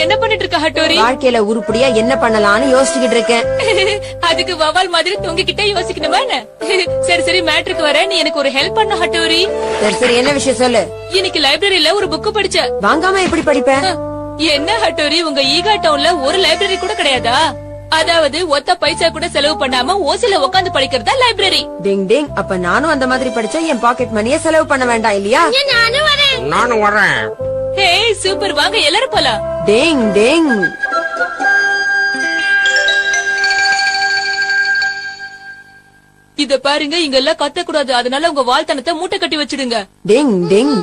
என்ன பண்ணிட்டு இருக்க ஹட்டோரி? வாழ்க்கையில உருப்படியா என்ன பண்ணலாம்னு யோசிச்சுக்கிட்டு இருக்கேன். அதுக்கு வவால் மாதிரி தொங்கிக்கிட்டே யோசிக்கணுமா என்ன? சரி சரி மேட்ருக்கு வர, நீ எனக்கு ஒரு ஹெல்ப் பண்ண ஹட்டோரி. சரி சரி என்ன விஷயம் சொல்லு. இன்னைக்கு லைப்ரரியில ஒரு புக் படிச்ச. வாங்காம எப்படி படிப்பேன்? என்ன ஹட்டோரி, உங்க ஈகா டவுன்ல ஒரு லைப்ரரி கூட கிடையாதா? அதாவது ஒத்த பைசா கூட செலவு பண்ணாம ஓசில உட்காந்து படிக்கிறதா லைப்ரரி. டிங் டிங். அப்ப நானும் அந்த மாதிரி படிச்சா என் பாக்கெட் மணியை செலவு பண்ண வேண்டாம் இல்லையா? நானும் வரேன். ஹே சூப்பர், வாங்க எல்லாரும் போலாம். டிங் டிங். இத பாருங்க, இங்க எல்லாம் கத்த கூடாது, அதனால உங்க வாழ்த்தனத்தை மூட்டை கட்டி வச்சிடுங்க. டிங் டிங்.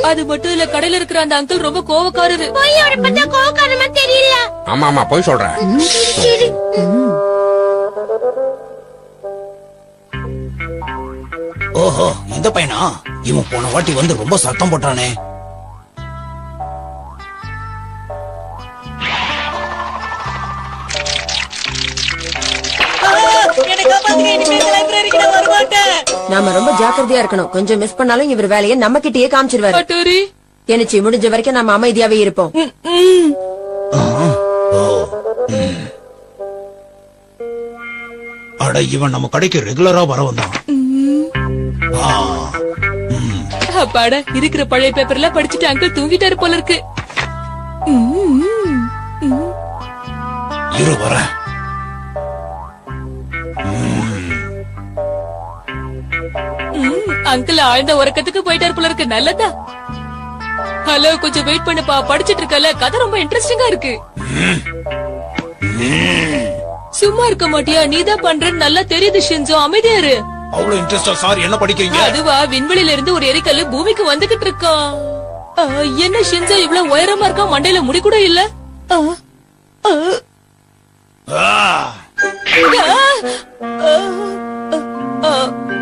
அது மட்டும் இல்ல, கடையில இருக்கிற அந்த அங்கிள் ரொம்ப கோவக்காரரு. தெரியல. ஆமா ஆமா போய் சொல்றேன். ஓஹோ, இந்த பையனா? இவன் போன வாட்டி வந்து ரொம்ப சத்தம் போட்டானே. நாம ரொம்ப ஜாக்கிரதையா இருக்கணும். கொஞ்சம் மிஸ் பண்ணாலும் இவர் வேலையை நம்ம கிட்டயே காமிச்சிருவாரு. ஹட்டோரி, என்னச்சு முடிஞ்ச வரைக்கும் நம்ம அமைதியாவே இருப்போம். அட, இவன் நம்ம கடைக்கு ரெகுலரா வர வந்தான். அப்பாடா, இருக்கிற பழைய பேப்பர்ல படிச்சுட்டு அங்கிள் தூங்கிட்டாரு போல இருக்கு. இரு வர. அங்கிள் ஆழ்ந்த உறக்கத்துக்கு போயிட்டாரு போல இருக்கு. நல்லதா. ஹலோ, கொஞ்சம் வெயிட் பண்ணுப்பா, படிச்சிட்டு இருக்கல, கதை ரொம்ப இன்ட்ரெஸ்டிங்கா இருக்கு. சும்மா இருக்க மாட்டியா? நீதான் பண்றேன்னு நல்லா தெரியுது ஷின்சோ, அமைதியா இரு. அவ்வளவு இன்ட்ரெஸ்டா சார் என்ன படிக்கிறீங்க? அதுவா, விண்வெளியில இருந்து ஒரு எரிக்கல்லு பூமிக்கு வந்துகிட்டு இருக்கான். என்ன ஷின்சோ இவ்வளவு உயரமா இருக்கா, மண்டையில முடி கூட இல்ல.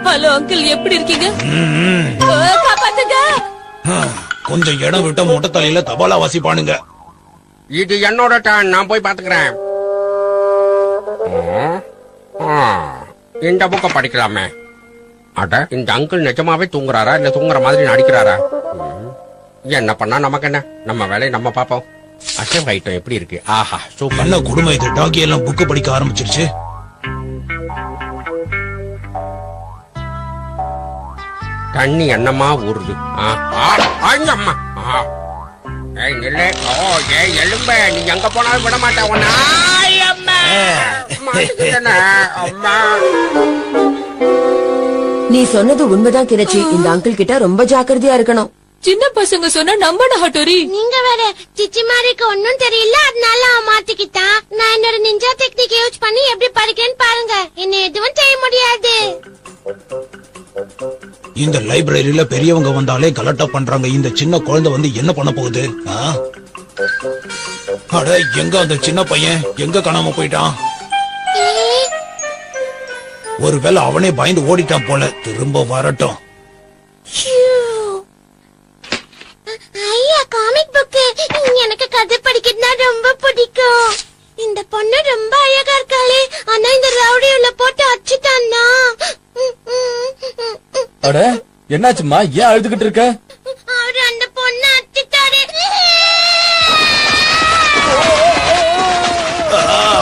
ஹலோ அங்கிள், எப்படி இருக்கீங்க? காப்பாத்துங்க. கொஞ்சம் இடம் விட்ட மொட்டை தலையில தபாலா வாசிப்பானுங்க. இது என்னோட டர்ன், நான் போய் பாத்துக்கிறேன். இந்த புக்க படிக்கலாமே. அட, இந்த அங்கிள் நிஜமாவே தூங்குறாரா இல்ல தூங்குற மாதிரி நடிக்கிறாரா? என்ன பண்ணா நமக்கு என்ன, நம்ம வேலையை நம்ம பாப்போம். அசைவ் ஐட்டம் எப்படி இருக்கு? ஆஹா சூப்பர். என்ன குடும்பம் இது? டாகி எல்லாம் புக்கு படிக்க ஆரம்பிச்சிருச்சு. தண்ணி என்னமா ஊறுது. எலும்ப, நீ எங்க போனாலும் விட மாட்டேன் உன்னை. நீ சொன்னது உண்மைதான் கிரச்சி. இந்த அங்கிள் கிட்ட ரொம்ப ஜாக்கிரதையா இருக்கணும். சின்ன பசங்க சொன்னா நம்பணும் ஹட்டோரி. நீங்க வேற சிச்சி மாரிக்கு ஒன்னும் தெரியல, அதனால அவன் மாத்திக்கிட்டான். நான் என்னோட நிஞ்சா டெக்னிக் யூஸ் பண்ணி எப்படி படிக்கிறேன்னு பாருங்க. என்ன எதுவும் செய்ய முடியாது. இந்த லைப்ரரியில பெரியவங்க வந்தாலே கலட்டா பண்றாங்க. இந்த சின்ன குழந்தை வந்து என்ன பண்ண போகுது? அட, எங்க அந்த சின்ன பையன் எங்க காணாம போயிட்டான்? ஒருவேளை அவனே பயந்து ஓடிட்டான் போல. திரும்ப வரட்டும். ஐயா, காமிக் புக். எனக்கு கதை படிக்கிறதுனா ரொம்ப பிடிக்கும். இந்த பொண்ணு ரொம்ப அழகா இருக்காளே, ஆனா இந்த ரவுடி உள்ள போட்டு அடிச்சுட்டான்னா. அட, என்னாச்சுமா? ஏன் அழுதுகிட்டு இருக்க? அவரு அந்த பொண்ணு அடிச்சுட்டாரு.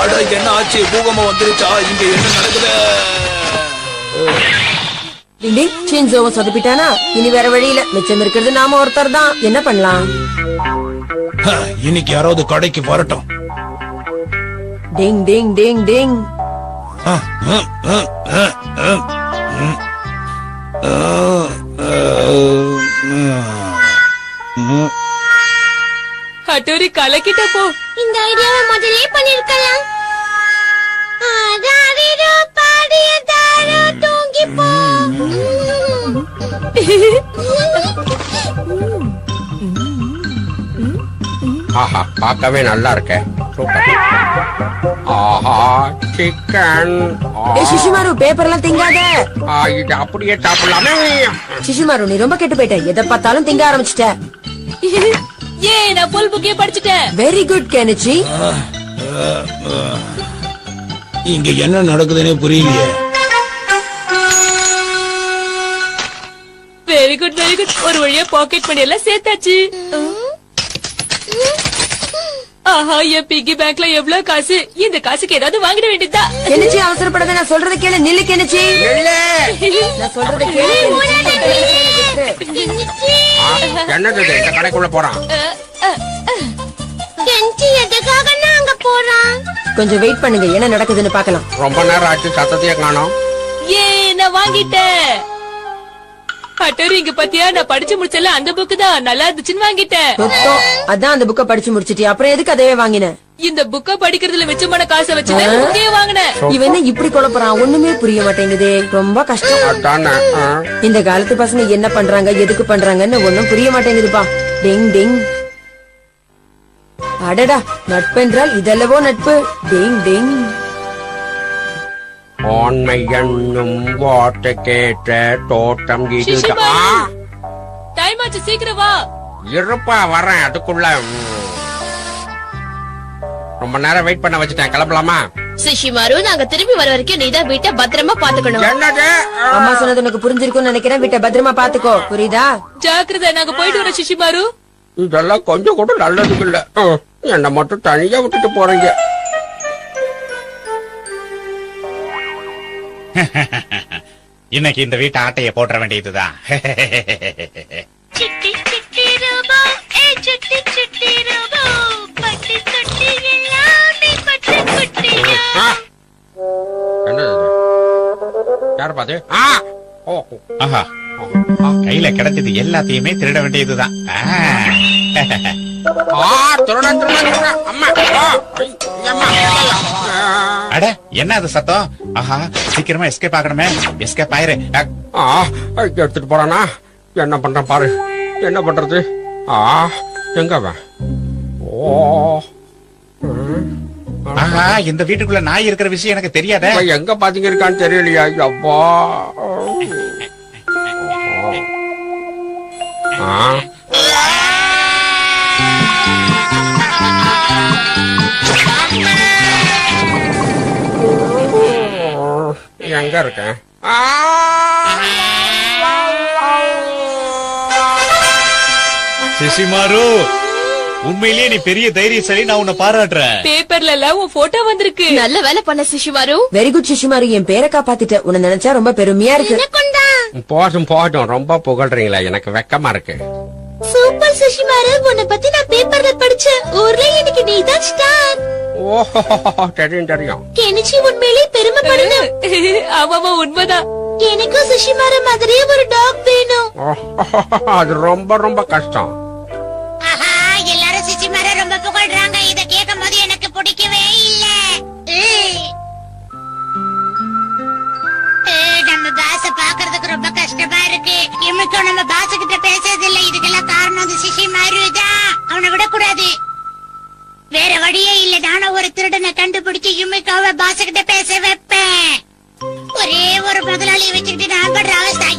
அட, என்ன ஆச்சு? பூகம்பம் வந்துருச்சா? இங்க என்ன நடக்குது? ஷின்சோவை சொதப்பிட்டானா? இனி வேற வழியில மிச்சம் இருக்கிறது நாம ஒருத்தர் தான். என்ன பண்ணலாம்? இன்னைக்கு யாராவது கடைக்கு வரட்டும். டிங் டிங் டிங் டிங். ஹட்டோரி, கலக்கிட்ட போ. இந்த ஐடியாவை முதலே பண்ணிருக்கலாம். தூங்கி போ. ஆஹா, பார்க்கவே நல்லா இருக்க. சூப்பர். ஆஹா, சிக்கன். சிசுமாரு, பேப்பர் எல்லாம் திங்காத. இது அப்படியே சாப்பிடலாமே. சிசுமாரு, நீ ரொம்ப கெட்டு போயிட்ட. எதை பார்த்தாலும் திங்க ஆரம்பிச்சிட்ட. நான் ஃபுல் புக்கே படிச்சிட்டேன். Very good Kenichi. இங்க என்ன நடக்குதுன்னே புரியலையே. Very good very good. ஒரு வழியா பாக்கெட் மணி எல்லாம் சேர்த்தாச்சு. ஆஹா, என் பிக்கி பேங்க்ல எவ்வளவு காசு. இந்த காசுக்கு ஏதாவது வாங்கிட வேண்டியதா. கெனிச்சி அவசரப்படாத, நான் சொல்றத கேளு. நில்லு கெனிச்சி, நான் சொல்றத கேளு. என்னது இது? இந்த கடைக்குள்ள போறான். கெஞ்சி எதுக்காக நாங்க போறோம்? கொஞ்சம் வெயிட் பண்ணுங்க, என்ன நடக்குதுன்னு பாக்கலாம். ரொம்ப நேரம் ஆச்சு, சத்தத்தையே காணோம். ஏ, நான் வாங்கிட்டேன். அட்டரி, இங்க பாத்தியா, நான் படிச்சு முடிச்சல அந்த புக்கு தான் நல்லா இருந்துச்சுன்னு வாங்கிட்டேன். சுத்தம். அதான் அந்த புக்க படிச்சு முடிச்சிட்டி, அப்புறம் எதுக்கு அதே வாங்கின? இந்த புக்க படிக்கிறதுல மிச்சமான காசை வச்சு புக்கே வாங்கினேன். இவன் என்ன இப்படி குழப்பறான்? ஒண்ணுமே புரிய மாட்டேங்குதே, ரொம்ப கஷ்டம். அதானே. இந்த காலத்து பசங்க என்ன பண்றாங்க, எதுக்கு பண்றாங்கன்னு ஒண்ணும் புரிய மாட்டேங்குதுப்பா. டிங் டிங். அடடா, நட்பென்றால் இதல்லவோ நட்பு. டிங் டிங். ஆண்மை என்னும் வார்த்தை கேட்ட தோட்டம் இது. சிசிமா, டைம் ஆச்சு, சீக்கிரம் வா. இருப்பா, வரேன். அதுக்குள்ள ரொம்ப நேரம் வெயிட் பண்ண வச்சுட்டேன். கிளம்பலாமா? சிஷிமாரு, நாங்க திரும்பி வர வரைக்கும் நீதான் வீட்டை பத்திரமா பாத்துக்கணும். என்னது? அம்மா சொன்னது உனக்கு புரிஞ்சிருக்கும்னு நினைக்கிறேன். வீட்டை பத்திரமா பாத்துக்கோ, புரியுதா? ஜாக்கிரதை, நாங்க போயிட்டு வரோம் சிசிமாரு. இதெல்லாம் கொஞ்சம் கூட நல்லதுக்கு இல்ல. என்ன மட்டும் தனியா விட்டுட்டு போறீங்க. இன்னைக்கு இந்த வீட்டு ஆட்டைய போட்டுற வேண்டியதுதான். சிட்டி சிட்டி ரோபோ, ஏ சிட்டி சிட்டி ரோபோ, பட்டி தொட்டி எல்லாமே பட்டு குட்டியா. என்னது இது? யாரு பாத்து? ஆஹா, கையில கிடைச்சது எல்லாத்தையுமே திருட வேண்டியதுதான். அட, என்ன அது சத்தம்? ஆஹா, சீக்கிரமா எஸ்கேப் ஆகணுமே. எஸ்கேப் ஆயிரு. எடுத்துட்டு போறானா? என்ன பண்றான் பாரு. என்ன பண்றது? எங்க அவன்? ஆஹா, இந்த வீட்டுக்குள்ள நாய் இருக்கிற விஷயம் எனக்கு தெரியாத. எங்க பாத்தீங்க இருக்கான்னு தெரியலையா? அப்பா. எங்க இருக்கேன்? சிசிமாரு, உண்மையிலேயே நீ பெரிய தைரியசாலி, நான் உன்னை பாராட்டுறேன். பேப்பர்ல எல்லாம் உன் போட்டோ வந்திருக்கு. நல்ல வேலை பண்ண சிஷிமாரு. வெரி குட் சிஷிமாரு, என் பேரை காப்பாத்திட்ட. உன்னை நினைச்சா ரொம்ப பெருமையா இருக்கு. போதும் போதும், ரொம்ப புகழ்றீங்களா? எனக்கு வெக்கமா இருக்கு. சூப்பர் சிஷிமாரு, உன்னை பத்தி நான் பேப்பர்ல படிச்சேன். ஊர்ல இன்னைக்கு நீதான் ஸ்டார். ஓஹோ, தெரியும் தெரியும். கெனிச்சி உண்மையிலே பெருமைப்படணும். ஆமாமா, உண்மைதான். எனக்கும் சிஷிமாரு மாதிரியே ஒரு டாக் வேணும். அது ரொம்ப ரொம்ப கஷ்டம். எல்லாரும் சிஷிமாரு ரொம்ப புகழ்றாங்க. இத கேட்கும் போது எனக்கு பிடிக்கவே இல்ல. நம்ம பாச பாக்குறதுக்கு ரொம்ப கஷ்டமா இருக்கு. இவனுக்கும் நம்ம பாச கிட்ட பேசுறது இல்ல. இதுக்கெல்லாம் காரணம் அந்த சிஷிமாரு தான். அவனை விடக்கூடாது. வேற வழியே இல்ல. நானும் ஒரு திருடனை கண்டுபிடிச்சு யுமிக்காவ பாச கிட்ட பேச வைப்பேன். ஒரே ஒரு முதலாளியை வச்சுக்கிட்டு நான் படுற அவஸ்தை.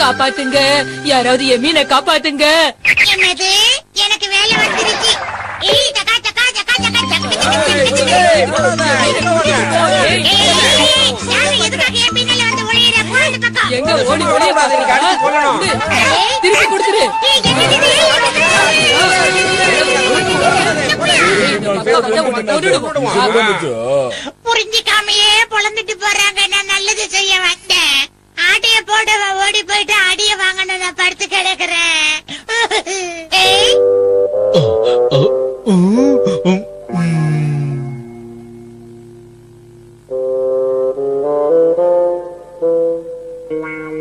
காப்பாத்துங்க, யாராவது என் மீனை காப்பாத்துங்க. என்னது? எனக்கு வேலை வந்துருச்சு. எங்க ஓடி ஓடி திருப்பி கொடுத்துரு. புரிஞ்சிக்காமையே பொழந்துட்டு போறாங்க. நான் நல்லது செய்ய வந்தேன். ஆட்டைய போட ஓடி போயிட்டு அடிய வாங்கணும். நான் படுத்து கிடக்குறேன்.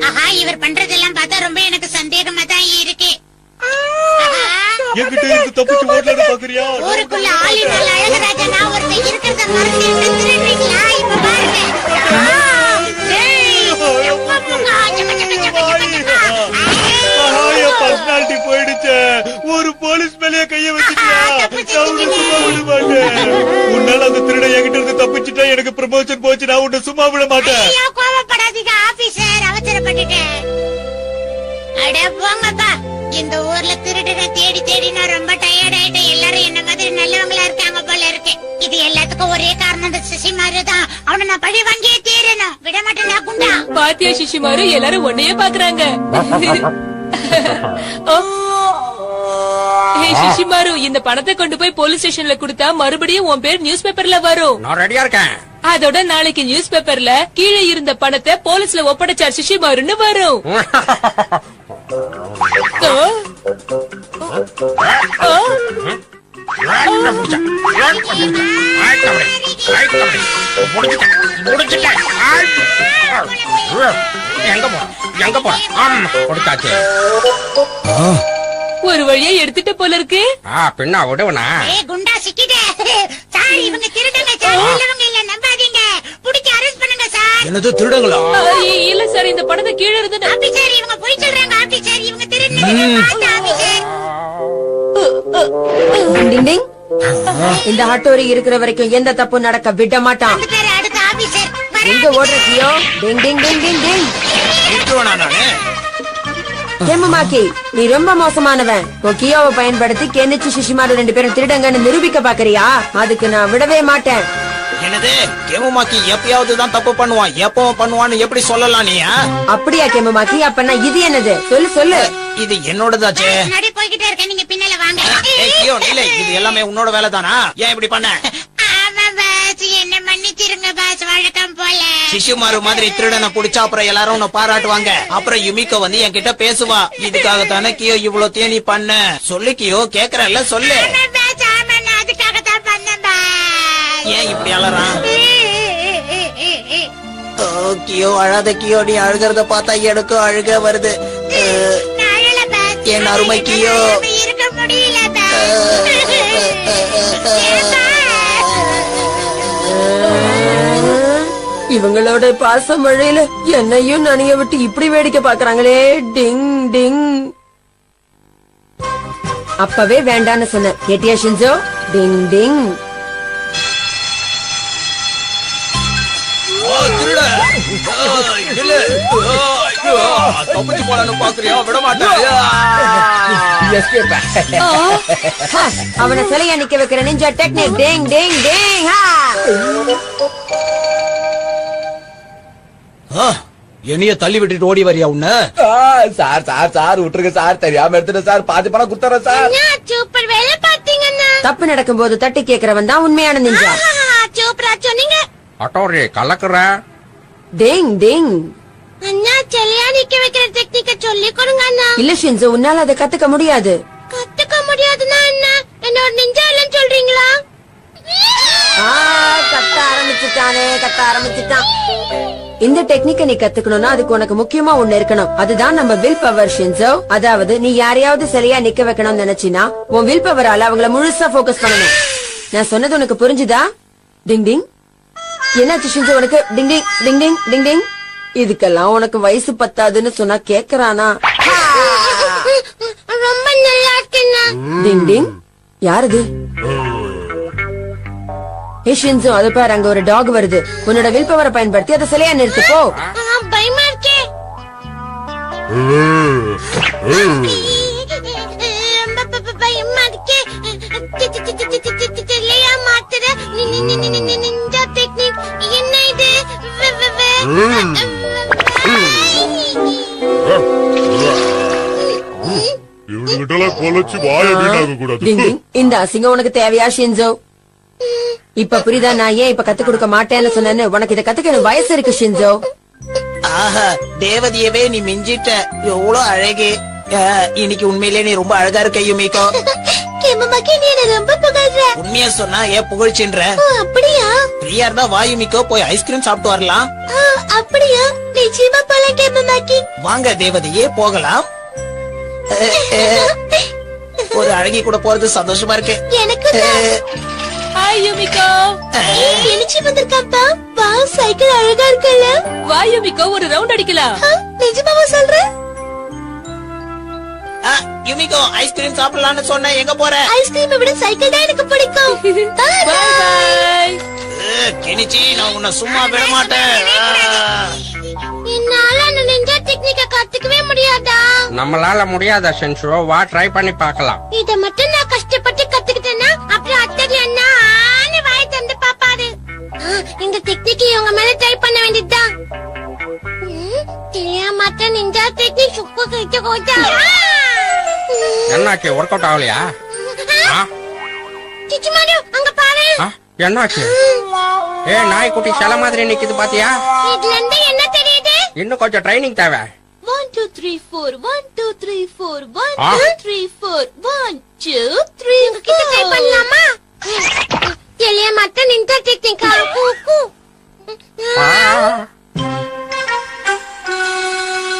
ஆஹா, இவர் பண்றதெல்லாம் பார்த்தா ரொம்ப எனக்கு சந்தேகமா தான் இருக்கு. என்கிட்ட இருந்து தப்பிச்சு ஓடலான்னு பாக்குறியா? ஊருக்குள்ள ஆளினால் அழகராஜா நான் ஒருத்தன் இருக்கிறத மறந்து திருடுறீங்களா? இப்ப பாருங்க. பர்சனாலிட்டி போயிடுச்சு. ஒரு போலீஸ் மேலேயே கைய வச்சுட்டியா? சும்மா விட மாட்டேன். உன்னால அந்த திருட என்கிட்ட இருந்து தப்பிச்சுட்டா எனக்கு ப்ரமோஷன் போச்சு. நான் உன்னை சும்மா விட மாட்டேன். கோவப்படாதீங்க ஆபீசர், அவசரப்பட்டுட்டேன். அட போங்கப்பா. இந்த ஊர்ல திருடனை தேடி தேடி நான் ரொம்ப டயர்ட் ஆயிட்டேன். எல்லாரும் என்ன மாதிரி நல்லவங்களா இருக்காங்க போல இருக்கு. இது எல்லாத்துக்கும் ஒரே காரணம் காரணம் அந்த சிசிமாரு தான். அவனை நான் பழி வாங்கியே தீரணும். விட மாட்டேன்டா குண்டா. பாத்தியா சிஷிமாரு, எல்லாரும் உன்னையே பாக்குறாங்க. சிஷிமாரு, இந்த பணத்தை கொண்டு போய் போலீஸ் ஸ்டேஷன்ல கொடுத்தா மறுபடியும் உன் பேர் நியூஸ் பேப்பர்ல வரும். நான் ரெடியா இருக்கேன். அதோட நாளைக்கு நியூஸ் பேப்பர்ல கீழே இருந்த பணத்தை போலீஸ்ல ஒப்படைச்சார் சிஷிமாருன்னு வரும். ஒரு வழியா எடுத்துட்டு போல இருக்கு. பின்னா விடுவனா? குண்டா சிக்கிட்டே சார். இவங்க திருடங்க சார். இல்லவங்க இல்ல, நம்பாதீங்க. புடிச்சு அரெஸ்ட் பண்ணுங்க சார். என்னது திருடங்களா? இல்ல சார், இந்த பணத்தை கீழே இருந்து. ஆபீசர், இவங்க போய் சொல்றாங்க. ஆபீசர், இவங்க திருடங்க. ஆபீசர், டிங் டிங். இந்த ஹட்டோரி இருக்கிற வரைக்கும் எந்த தப்பும் நடக்க விட மாட்டான். அடுத்த ஆபீசர் எங்க ஓடுற கியோ? டிங் டிங் டிங் டிங் டிங். கேமமாக்கி, நீ ரொம்ப மோசமானவன். உன் கியோவை பயன்படுத்தி கெனிச்சு சிஷிமாரு 2 பேரும் திருடங்கன்னு நிரூபிக்க பாக்குறியா? அதுக்கு நான் விடவே மாட்டேன். என்னது? கேமமாக்கி எப்பயாவது தான் தப்பு பண்ணுவான், எப்பவும் பண்ணுவான்னு எப்படி சொல்லலாம் நீ? அப்படியா கேமமாக்கி? அப்பனா இது என்னது? சொல்லு சொல்லு. இது என்னோடதாச்சே. நடி போய்கிட்டே இருக்க, நீங்க பின்னால வாங்க. இது எல்லாமே உன்னோட வேலை தானா? ஏன் இப்படி பண்ண? ஆமா பாஸ், என்ன மன்னிச்சிருங்க பாஸ். வழக்கம் போல சிஷுமாரு மாதிரி திருடனை புடிச்சா அப்புறம் எல்லாரும் உன்னை பாராட்டுவாங்க. அப்புறம் யுமிகோ வந்து என்கிட்ட பேசுவா. இதுக்காகத்தானே கியோ இவ்வளவு தேனி பண்ண. சொல்லு கியோ, கேக்குறல்ல சொல்லு. அதுக்காகத்தான் பண்ணேன் பாஸ். ஏன் இப்படி அலறான்? கியோ அழாத கியோ, நீ அழுகிறத பார்த்தா எனக்கும் அழுக வருது. என் அருமை கியோ. இருக்க முடியல பாஸ். இவங்களோட பாச மழையில என்னையும் நனைய விட்டு இப்படி வேடிக்கை பாக்குறாங்களே. டிங் டிங். அப்பவே வேண்டான்னு சொன்ன, கேட்டியா ஷின்சோ? டிங் டிங். அவனை சிலையா நிக்க வைக்கிற நிஞ்சா டெக்னிக். டிங் டிங் டிங். என்னைய தள்ளி விட்டுட்டு ஓடி வரியா உன்ன? சார் சார் சார் விட்டுருங்க சார், தெரியாம எடுத்துட்டேன் சார். பாதி பணம் குடுத்துறேன் சார். சூப்பர் வேலை பாத்தீங்கன்னா. தப்பு நடக்கும் போது தட்டி கேக்குறவன் தான் உண்மையான நிஞ்சா. சூப்பரா சொன்னீங்க. அட்டோரி கலக்குற. டிங் டிங். அண்ணா, செல்லையா நிக்க வைக்கிற டெக்னிக்க சொல்லி கொடுங்க அண்ணா. இல்ல ஷின்சோ, உன்னால அதை கத்துக்க முடியாது. கத்துக்க முடியாதுன்னா என்ன? என்ன ஒரு நிஞ்சா இல்லன்னு சொல்றீங்களா? கத்த ஆரம்பிச்சுட்டான். இந்த டெக்னிக்க நீ கத்துக்கணும்னா அதுக்கு உனக்கு முக்கியமா ஒண்ணு இருக்கணும். அதுதான் நம்ம வில் பவர் ஷின்சோ. அதாவது நீ யாரையாவது சரியா நிக்க வைக்கணும்னு நினைச்சினா உன் வில் பவரால அவங்கள முழுசா போக்கஸ் பண்ணணும். நான் சொன்னது உனக்கு புரிஞ்சுதா? டிங் டிங். என்னாச்சு ஷின்சோ உனக்கு? டிங் டிங் டிங் டிங் டிங் டிங். இதுக்கெல்லாம் உனக்கு வயசு பத்தாதுன்னு சொன்னா கேக்குறானா? ரொம்ப நல்லா இருக்குண்ணா. டிங் டிங். யாருது? ஷின்சோ, அது பாரு, அங்க ஒரு டாக் வருது. உன்னோட வில் பவரை பயன்படுத்தி அதை சிலையா நிறுத்து போ. பயமா இருக்கே. பயமா இருக்கே. சிலையா மாத்துற நிஞ்சா டெக்னிக். என்ன இது? இவனுகிட்டலாம் கொலைச்சு வாய வீணாக கூடாது. டிங் டிங். இந்த அசிங்கம் உனக்கு தேவையா ஷின்சோ? இப்ப புரியுதா நான் ஏன் இப்ப கத்து கொடுக்க மாட்டேன்னு சொன்னேன்னு? உனக்கு இதை கத்துக்க வயசு இருக்கு ஷின்சோ. ஆஹா, தேவதையவே நீ மிஞ்சிட்ட. எவ்வளவு அழகு. இன்னைக்கு உண்மையிலே நீ ரொம்ப அழகா இருக்க யுமிகோ. உண்மையா சொன்னா ஏன் புகழ்ச்சின்ற? அப்படியா? ஃப்ரீயா இருந்தா வா யுமிகோ, போய் ஐஸ்கிரீம் சாப்பிட்டு வரலாம். அப்படியா? நிச்சயமா போலாம் கேமமாக்கி. வாங்க தேவதையே, போகலாம். ஒரு அழகி கூட போறது சந்தோஷமா இருக்கு எனக்கு. Hi Yumiko. எழுச்சி வந்திருக்காப்பா. வா, சைக்கிள் அழகா இருக்குல்ல? வா யுமிகோ, ஒரு ரவுண்ட் அடிக்கலாம். நிஜமாவா சொல்ற? யுமிகோ, ஐஸ்கிரீம் சாப்பிடலாம்னு சொன்ன, எங்க போற? ஐஸ்கிரீமை விட சைக்கிள் தான் எனக்கு பிடிக்கும். By by. கெனிச்சி, நான் உன்னை சும்மா விட மாட்டேன். என்னால அந்த நிஞ்சா டெக்னிக்க கத்துக்கவே முடியாதா? நம்மளால முடியாத ஷின்சோ, வா ட்ரை பண்ணி பார்க்கலாம். இத மட்டும் நான் கஷ்டப்பட்டு கத்துக்கிட்டேன்னா அப்புறம் அத்தடி அண்ணா வாயை தந்து பாப்பாரு. இந்த டெக்னிக் இவங்க மேல ட்ரை பண்ண வேண்டியதுதான். தெரியாம நிஞ்சா டெக்னிக் சூப்பர் கிட்ட கோச்சா. என்னாச்சு, ஒர்க் அவுட் ஆகலையா? சிச்சுமாரு அங்க பாரு. என்னாச்சு? நாய்க்குட்டி சில மாதிரி நிக்குது பாத்தியா? இதுல இருந்து என்ன தெரியுது? இன்னும் கொஞ்சம் ட்ரைனிங் தேவை. 1 2 3 4 1 2 3 4 1 2 3 4 1 2 3 உங்க கிட்ட ட்ரை பண்ணலாமா? தெரியாம நிஞ்சா டெக்னிக் கூ.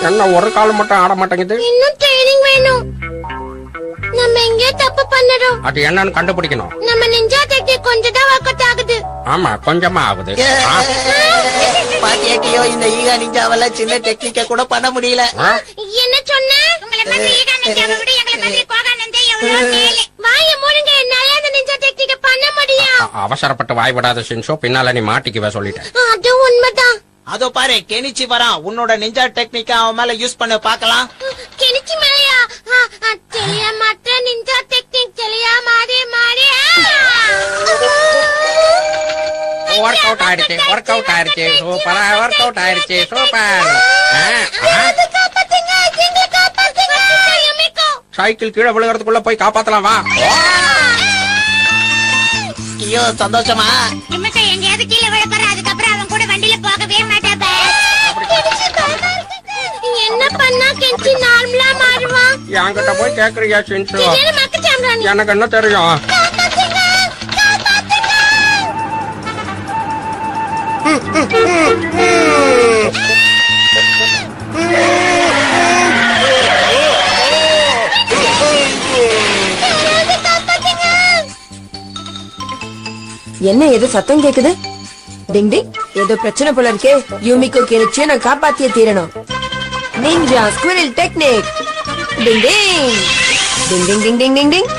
என்ன ஒரு கால் மட்டும் ஆட மாட்டேங்குது? இன்னும் ட்ரைனிங் வேணும். நம்ம எங்க தப்பு பண்ணறோம்? அது என்னன்னு கண்டுபிடிக்கணும். நம்ம நிஞ்சா டெக்னிக் கொஞ்சம் தான் ஒர்க் அவுட் ஆகுது. ஆமா, கொஞ்சமா ஆகுது. பாத்தியா கியோ, இந்த ஈகா நிஞ்சாவால சின்ன டெக்னிக்க கூட பண்ண முடியல. என்ன சொன்ன? உங்களை மாதிரி ஈகா நிஞ்சாவை விட எங்களை மாதிரி கோகா நிஞ்சா எவ்வளவு மேல. வாய மூடுங்க, என்னால அந்த நிஞ்சா டெக்னிக்க பண்ண முடியும். அவசரப்பட்டு வாய் விடாத ஷின்சோ, பின்னால நீ மாட்டிக்குவ சொல்லிட்டேன். அது உண்மைதான். அதோ பாரு, கெனிச்சி வரான். உன்னோட நிஞ்சா டெக்னிக்க அவன் மேல யூஸ் பண்ண பாக்கலாம். கெனிச்சி மேலையா? தெரியாம நிஞ்சா டெக்னிக் தெரியா மாறி மாறி. ஒர்க் அவுட் ஆயிடுச்சு, ஒர்க் அவுட் ஆயிடுச்சு, சூப்பரா ஒர்க் அவுட் ஆயிடுச்சு, சூப்பர். சைக்கிள் கீழே விழுகிறதுக்குள்ள போய் காப்பாத்தலாம், வா. கியோ சந்தோஷமா? இம்மிக்கா எங்கேயாவது கீழே விழ போற, அதுக்கப்புறம் அவன் கூட வண்டியில போகவே மாட்டாப்ப. என்ன பண்ணா கெஞ்சி நார்மலா மாறுவான்? என்கிட்ட போய் கேக்குறியா ஷின்சோ? மக்கு எனக்கு என்ன தெரியும்? என்ன ஏதோ சத்தம் கேக்குது? டிங் டிங், ஏதோ பிரச்சனை போல இருக்கே. யூமிகோ கெனிச்சியை நான் காப்பாத்தியே தீரணும். Ninja squirrel technique. Ding ding ding ding ding ding ding ding.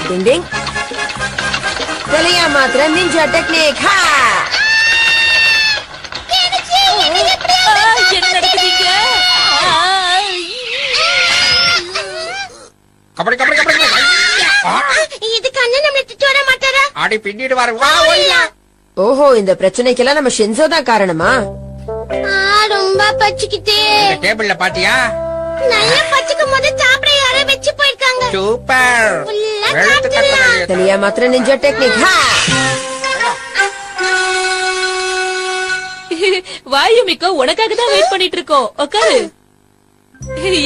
Ding ding. தெளியா மாத்திரம் நிஞ்சா டெக்னிக். ஹா! என்ன நடக்குதுங்க? கபடி கபடி கபடி. இது கண்ணு நம்மள திட்டு வர மாட்டாரா? ஆடி பின்னிட்டு வர, வா ஓய்யா. ஓஹோ, இந்த பிரச்சனைக்கெல்லாம் நம்ம ஷின்சோ தான் காரணமா? ரொம்ப பச்சிக்கிட்டே. டேபிள்ல பாத்தியா? நல்லா பச்சிக்கும் போது சாப்பிட யாரோ வச்சு போயிருக்காங்க. சூப்பர். வெளுத்து கட்டணும். தெளியா மாத்திரம் நிஞ்சா டெக்னிக். ஹா! வாயுமிக்கோ, உனக்காக தான் வெயிட் பண்ணிட்டு இருக்கோம். உட்காரு.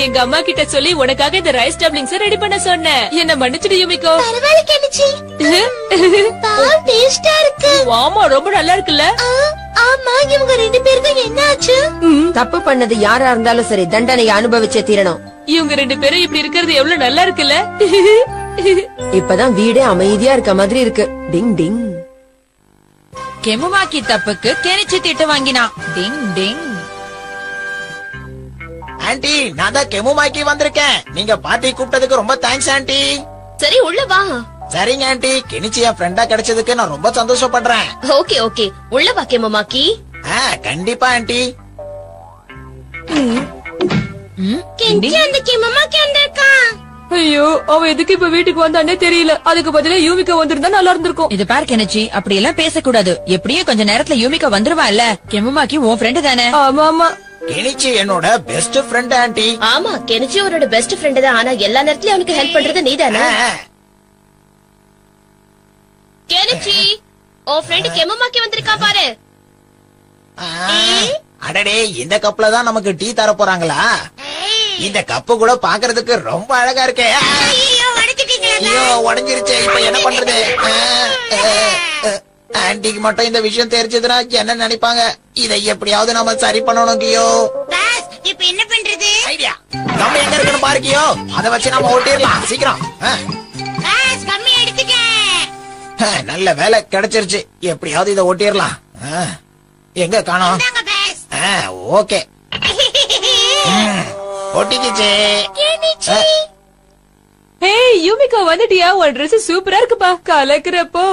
எங்க அம்மா கிட்ட சொல்லி உனக்காக இந்த ரைஸ் டப்ளிங்ஸ் ரெடி பண்ண சொன்னேன். என்ன மன்னிச்சிடு யுமிக்கோ. பரவாயில்லை கெனிச்சி. பால் டேஸ்டா இருக்கு. ஆமா, ரொம்ப நல்லா இருக்குல்ல? ஆமா, இவங்க ரெண்டு பேருக்கும் என்ன ஆச்சு? தப்பு பண்ணது யாரா இருந்தாலும் சரி, தண்டனையை அனுபவிச்சே தீரணும். இவங்க ரெண்டு பேரும் இப்படி இருக்கிறது எவ்வளவு நல்லா இருக்குல்ல? இப்பதான் வீடே அமைதியா இருக்க மாதிரி இருக்கு. டிங் டிங். கெமுமாக்கி தப்புக்கு கெனிச்சி திட்டு வாங்கினா. டிங் டிங். ஆன்ட்டி, நான் தான் கெமுமாக்கி வந்திருக்கேன். நீங்க பார்ட்டி கூப்பிட்டதுக்கு ரொம்ப தேங்க்ஸ் ஆன்ட்டி. சரி, உள்ள வா. சரிங்க ஆன்ட்டி, கெனிச்சி என் ஃப்ரெண்டா கிடைச்சதுக்கு நான் ரொம்ப சந்தோஷப்படுறேன். ஓகே ஓகே, உள்ள வா கெமுமாக்கி. கண்டிப்பா ஆன்ட்டி. கெஞ்சி அந்த கெமுமாக்கி வந்திருக்கா. ஐயோ, அவ எதுக்கு இப்ப வீட்டுக்கு வந்தானே தெரியல. அதுக்கு பதிலா யூமிகா வந்திருந்தா நல்லா இருந்திருக்கும். இது பார் கெனிச்சி, அப்படி எல்லாம் பேசக்கூடாது. எப்படியும் கொஞ்ச நேரத்துல யூமிகா வந்துருவா இல்ல? கெமுமாக்கி உன் ஃப்ரெண்டு தானே? ஆமா ஆமா. கெனிச்சி என்னோட பெஸ்ட் ஃப்ரெண்ட் ஆன்ட்டி. ஆமா, கெனிச்சி அவரோட பெஸ்ட் ஃப்ரெண்ட் தான். ஆனா எல்லா நேரத்துலயும் அவனுக்கு ஹெல்ப் பண்றது நீதானே? கெனிச்சி, உன் ஃப்ரெண்ட் கெமுமாக்கி வந்திருக்கா பாரு. அடடே, இந்த கப்ல தான் நமக்கு டீ தர போறாங்களா? இந்த கப்பு கூட பாக்குறதுக்கு ரொம்ப அழகா இருக்கே. ஐயோ, உடைஞ்சிருச்சே. இப்ப என்ன பண்றது? ஆன்டிக்கு மட்டும் இந்த விஷயம் தெரிஞ்சதுன்னா என்ன நினைப்பாங்க? இதை எப்படியாவது நம்ம சரி பண்ணணும் கியோ. இப்ப என்ன பண்றது? ஐடியா. நம்ம எங்க இருக்குன்னு பாரு கியோ. அதை வச்சு நம்ம ஓட்டிடலாம் சீக்கிரம். கம்மி எடுத்துட்டேன். நல்ல வேலை கிடைச்சிருச்சு. எப்படியாவது இதை ஓட்டிடலாம். எங்க காணோம்? ஓகே, ஒட்டிக்கிச்சே. ஏய் யூமிகா, வந்துட்டியா? உன் Dress சூப்பரா இருக்குப்பா. கலக்குறப்போ.